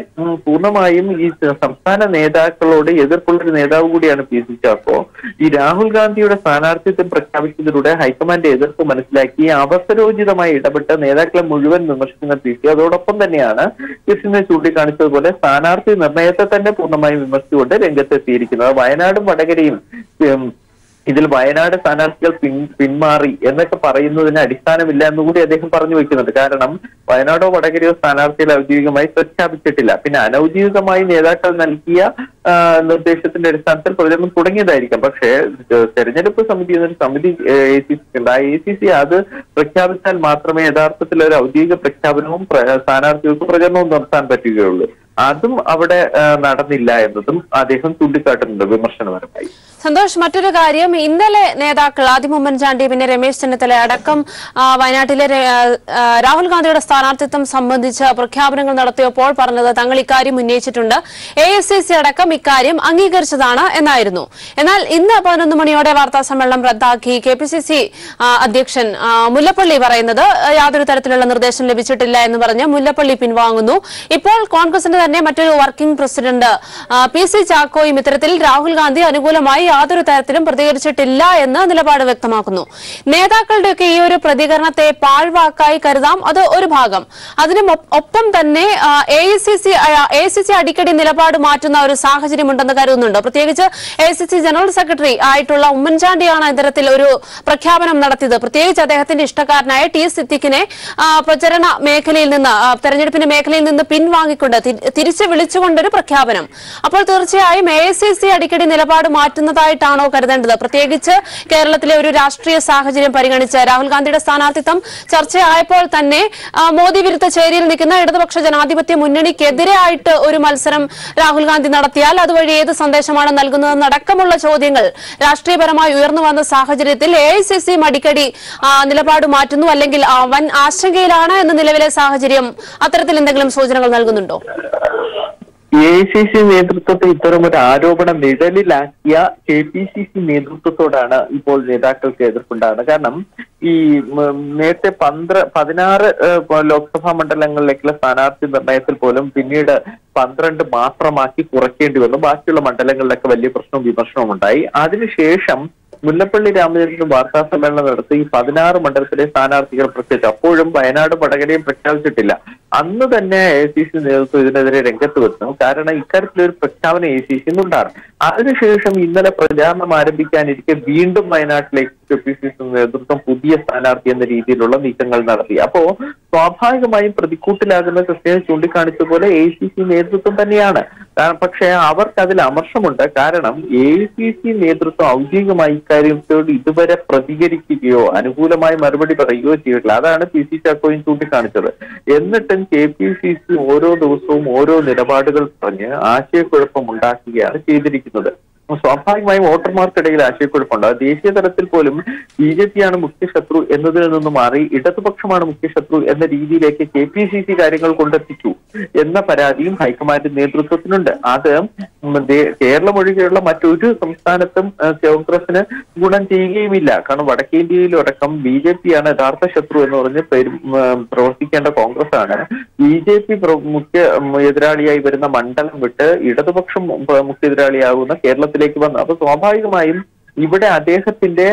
പൂർണ്ണമായും ഈ സംസ്ഥാന നേതാക്കളോട് എതിർപ്പുള്ളൊരു നേതാവ് കൂടിയാണ് PC ചാക്കോ. ഈ രാഹുൽ ഗാന്ധി സ്ഥാനാർത്ഥിത്വം പ്രഖ്യാപിച്ചതിലൂടെ ഹൈക്കമാൻഡ് എതിർപ്പ് മനസ്സിലാക്കി അവസരോചിതമായി ഇടപെട്ട് നേതാക്കളെ മുഴുവൻ വിമർശിക്കുന്ന PC. അതോടൊപ്പം തന്നെയാണ് കൃഷ്ണനെ ചൂണ്ടിക്കാണിച്ചതുപോലെ സ്ഥാനാർത്ഥി നിർണയത്തെ തന്നെ പൂർണ്ണമായും വിമർശിച്ചുകൊണ്ട് രംഗത്തെത്തിയിരിക്കുന്നത്. വയനാടും വടകരയും ഇതിൽ വയനാട് സ്ഥാനാർത്ഥികൾ പിന്മാറി എന്നൊക്കെ പറയുന്നതിന് അടിസ്ഥാനമില്ല എന്നുകൂടി അദ്ദേഹം പറഞ്ഞു വെക്കുന്നുണ്ട്. കാരണം വയനാടോ വടകരയോ സ്ഥാനാർത്ഥികൾ ഔദ്യോഗികമായി പ്രഖ്യാപിച്ചിട്ടില്ല. പിന്നെ അനൌദ്യോഗികമായി നേതാക്കൾ നൽകിയ നിർദ്ദേശത്തിന്റെ അടിസ്ഥാനത്തിൽ പ്രചരണം തുടങ്ങിയതായിരിക്കാം. പക്ഷേ തെരഞ്ഞെടുപ്പ് സമിതി എന്നൊരു സമിതി AICC ഉണ്ട്. ആ AICC അത് പ്രഖ്യാപിച്ചാൽ മാത്രമേ യഥാർത്ഥത്തിൽ ഒരു ഔദ്യോഗിക പ്രഖ്യാപനവും സ്ഥാനാർത്ഥികൾക്ക് പ്രചരണവും നടത്താൻ പറ്റുകയുള്ളൂ. അതും അവിടെ നടന്നില്ല എന്നതും അദ്ദേഹം ചൂണ്ടിക്കാട്ടുന്നുണ്ട് വിമർശനപരമായി. സന്തോഷ്, മറ്റൊരു കാര്യം, ഇന്നലെ നേതാക്കൾ ആദ്യം ഉമ്മൻചാണ്ടി പിന്നെ രമേശ് ചെന്നിത്തല അടക്കം വയനാട്ടിലെ രാഹുൽ ഗാന്ധിയുടെ സ്ഥാനാർത്ഥിത്വം സംബന്ധിച്ച് പ്രഖ്യാപനങ്ങൾ നടത്തിയപ്പോൾ പറഞ്ഞത് തങ്ങൾ ഇക്കാര്യം ഉന്നയിച്ചിട്ടുണ്ട്, AICC അടക്കം ഇക്കാര്യം അംഗീകരിച്ചതാണ് എന്നായിരുന്നു. എന്നാൽ ഇന്ന് 11 മണിയോടെ വാർത്താ സമ്മേളനം റദ്ദാക്കി KPCC അധ്യക്ഷൻ മുല്ലപ്പള്ളി പറയുന്നത് യാതൊരു തരത്തിലുള്ള നിർദ്ദേശം ലഭിച്ചിട്ടില്ല എന്ന് പറഞ്ഞ് മുല്ലപ്പള്ളി പിൻവാങ്ങുന്നു. ഇപ്പോൾ കോൺഗ്രസിന്റെ തന്നെ മറ്റൊരു വർക്കിംഗ് പ്രസിഡന്റ് PC ചാക്കോയും ഇത്തരത്തിൽ രാഹുൽ ഗാന്ധി അനുകൂലമായി യാതൊരു തരത്തിലും പ്രതികരിച്ചിട്ടില്ല എന്ന് നിലപാട് വ്യക്തമാക്കുന്നു. നേതാക്കളുടെയൊക്കെ ഈ ഒരു പ്രതികരണത്തെ പാഴ്വാക്കായി കരുതാം, അത് ഒരു ഭാഗം. അതിനും ഒപ്പം തന്നെ AICC അടിക്കടി നിലപാട് മാറ്റുന്ന ഒരു സാഹചര്യമുണ്ടെന്ന് കരുതുന്നുണ്ട്. പ്രത്യേകിച്ച് AICC ജനറൽ സെക്രട്ടറി ആയിട്ടുള്ള ഉമ്മൻചാണ്ടിയാണ് ഇത്തരത്തിൽ ഒരു പ്രഖ്യാപനം നടത്തിയത്. പ്രത്യേകിച്ച് അദ്ദേഹത്തിന്റെ ഇഷ്ടക്കാരനായ T സിദ്ദിഖിനെ പ്രചരണ മേഖലയിൽ നിന്ന്, തെരഞ്ഞെടുപ്പിന്റെ മേഖലയിൽ നിന്ന് പിൻവാങ്ങിക്കൊണ്ട് തിരിച്ചു വിളിച്ചുകൊണ്ടൊരു പ്രഖ്യാപനം. അപ്പോൾ തീർച്ചയായും AICC അടിക്കടി നിലപാട് മാറ്റുന്നതായിട്ടാണോ കരുതേണ്ടത്? പ്രത്യേകിച്ച് കേരളത്തിലെ ഒരു രാഷ്ട്രീയ സാഹചര്യം പരിഗണിച്ച് രാഹുൽ ഗാന്ധിയുടെ സ്ഥാനാർത്ഥിത്വം ചർച്ചയായപ്പോൾ തന്നെ മോദി വിരുദ്ധ ചേരിയിൽ നിൽക്കുന്ന ഇടതുപക്ഷ ജനാധിപത്യ മുന്നണിക്കെതിരെ ആയിട്ട് ഒരു മത്സരം രാഹുൽ ഗാന്ധി നടത്തിയാൽ അതുവഴി ഏത് സന്ദേശമാണ് നൽകുന്നതെന്നടക്കമുള്ള ചോദ്യങ്ങൾ രാഷ്ട്രീയപരമായി ഉയർന്നു വന്ന സാഹചര്യത്തിൽ AICC അടിക്കടി നിലപാട് മാറ്റുന്നു, അല്ലെങ്കിൽ വൻ ആശങ്കയിലാണ് എന്ന നിലവിലെ സാഹചര്യം അത്തരത്തിൽ എന്തെങ്കിലും സൂചനകൾ നൽകുന്നുണ്ടോ? AICC നേതൃത്വത്തെ ഇത്തരം ഒരു ആരോപണം നിഴലിലാക്കിയ KPCC നേതൃത്വത്തോടാണ് ഇപ്പോൾ നേതാക്കൾക്ക് എതിർപ്പുണ്ടാകുന്നത്. കാരണം ഈ നേരത്തെ 16 ലോക്സഭാ മണ്ഡലങ്ങളിലേക്കുള്ള സ്ഥാനാർത്ഥി നിർണയത്തിൽ പോലും പിന്നീട് 12 മാത്രമാക്കി കുറയ്ക്കേണ്ടി വന്നു. ബാക്കിയുള്ള മണ്ഡലങ്ങളിലൊക്കെ വലിയ പ്രശ്നവും വിമർശനവും ഉണ്ടായി. അതിനുശേഷം മുല്ലപ്പള്ളി രാമചന്ദ്രൻ വാർത്താ സമ്മേളനം നടത്തി 16 മണ്ഡലത്തിലെ സ്ഥാനാർത്ഥികൾ പ്രഖ്യാപിച്ചു. അപ്പോഴും വയനാട് വടകരയും പ്രഖ്യാപിച്ചിട്ടില്ല. അന്ന് തന്നെ AICC നേതൃത്വം ഇതിനെതിരെ രംഗത്ത് വന്നു. കാരണം ഇക്കാര്യത്തിലൊരു പ്രഖ്യാപനം AICC ഉണ്ടാകും. അതിനുശേഷം ഇന്നലെ പ്രചാരണം ആരംഭിക്കാനിരിക്കെ വീണ്ടും വയനാട്ടിലേക്ക് KPCC നേതൃത്വം പുതിയ സ്ഥാനാർത്ഥി എന്ന രീതിയിലുള്ള നീക്കങ്ങൾ നടത്തി. അപ്പോ സ്വാഭാവികമായും പ്രതിക്കൂട്ടിലാകുന്ന കൃഷ്ണയെ ചൂണ്ടിക്കാണിച്ചതുപോലെ AICC നേതൃത്വം തന്നെയാണ്. പക്ഷെ അവർക്ക് അതിൽ അമർഷമുണ്ട്. കാരണം AICC നേതൃത്വം ഔദ്യോഗികമായി ഇക്കാര്യത്തോട് ഇതുവരെ പ്രതികരിക്കുകയോ അനുകൂലമായി മറുപടി പറയുകയോ ചെയ്തിട്ടില്ല. അതാണ് PC ചാക്കോയും ചൂണ്ടിക്കാണിച്ചത്. എന്നിട്ടും KPCC ഓരോ ദിവസവും ഓരോ നിലപാടുകൾ പറഞ്ഞ് ആശയക്കുഴപ്പം ഉണ്ടാക്കുകയാണ് ചെയ്തിരിക്കുന്നത്. സ്വാഭാവികമായും വോട്ടർമാർക്കിടയിൽ ആശയക്കുഴപ്പമുണ്ട്. ദേശീയ തലത്തിൽ പോലും BJP ആണ് മുഖ്യശത്രു എന്നതിൽ നിന്ന് മാറി ഇടതുപക്ഷമാണ് മുഖ്യശത്രു എന്ന രീതിയിലേക്ക് KPCC കാര്യങ്ങൾ കൊണ്ടെത്തിച്ചു എന്ന പരാതിയും ഹൈക്കമാൻഡ് നേതൃത്വത്തിനുണ്ട്. അത് കേരളം ഒഴികെയുള്ള മറ്റൊരു സംസ്ഥാനത്തും കോൺഗ്രസിന് ഗുണം ചെയ്യുകയുമില്ല. കാരണം വടക്കേന്ത്യയിലടക്കം BJP ആണ് യഥാർത്ഥ ശത്രു എന്ന് പറഞ്ഞ് പ്രവർത്തിക്കേണ്ട കോൺഗ്രസ് ആണ് BJP മുഖ്യ എതിരാളിയായി വരുന്ന മണ്ഡലം വിട്ട് ഇടതുപക്ഷം മുഖ്യ എതിരാളിയാകുന്ന കേരളത്തിലേക്ക് വന്നു. അപ്പൊ സ്വാഭാവികമായും ഇവിടെ അദ്ദേഹത്തിന്റെ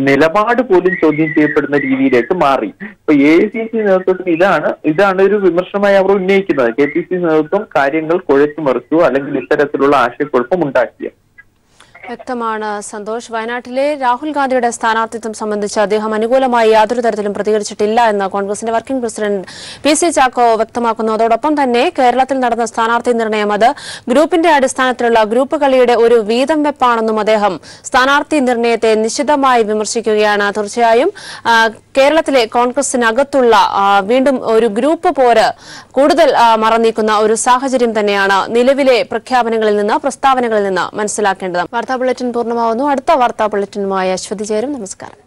നിലപാട് പോലും ചോദ്യം ചെയ്യപ്പെടുന്ന രീതിയിലേക്ക് മാറി. ഇപ്പൊ AICC നേതൃത്വത്തിന് ഇതാണ് ഒരു വിമർശനമായി അവർ ഉന്നയിക്കുന്നത്. KPCC നേതൃത്വം കാര്യങ്ങൾ കുഴച്ചു മറിച്ചു, അല്ലെങ്കിൽ ഇത്തരത്തിലുള്ള ആശയക്കുഴപ്പം ഉണ്ടാക്കിയ വ്യക്തമാണ്. സന്തോഷ്, വയനാട്ടിലെ രാഹുൽ ഗാന്ധിയുടെ സ്ഥാനാർത്ഥിത്വം സംബന്ധിച്ച് അദ്ദേഹം അനുകൂലമായി യാതൊരു തരത്തിലും പ്രതികരിച്ചിട്ടില്ല എന്ന് കോൺഗ്രസിന്റെ വർക്കിംഗ് പ്രസിഡന്റ് PC ചാക്കോ വ്യക്തമാക്കുന്നു. അതോടൊപ്പം തന്നെ കേരളത്തിൽ നടന്ന സ്ഥാനാർത്ഥി നിർണയം അത് ഗ്രൂപ്പിന്റെ അടിസ്ഥാനത്തിലുള്ള ഗ്രൂപ്പ് കളിയുടെ ഒരു വീതം വെപ്പാണെന്നും അദ്ദേഹം സ്ഥാനാർത്ഥി നിർണയത്തെ നിശിതമായി വിമർശിക്കുകയാണ്. തീർച്ചയായും കേരളത്തിലെ കോൺഗ്രസിനകത്തുള്ള വീണ്ടും ഒരു ഗ്രൂപ്പ് പോര് കൂടുതൽ മറനീക്കുന്ന ഒരു സാഹചര്യം തന്നെയാണ് നിലവിലെ പ്രഖ്യാപനങ്ങളിൽ നിന്ന്, പ്രസ്താവനകളിൽ നിന്ന് മനസ്സിലാക്കേണ്ടത്. വാർത്താ ബുള്ളറ്റിൻ പൂർണ്ണമാവുന്നു. അടുത്ത വാർത്താ ബുള്ളറ്റിനുമായി അശ്വതി ചേരും. നമസ്കാരം.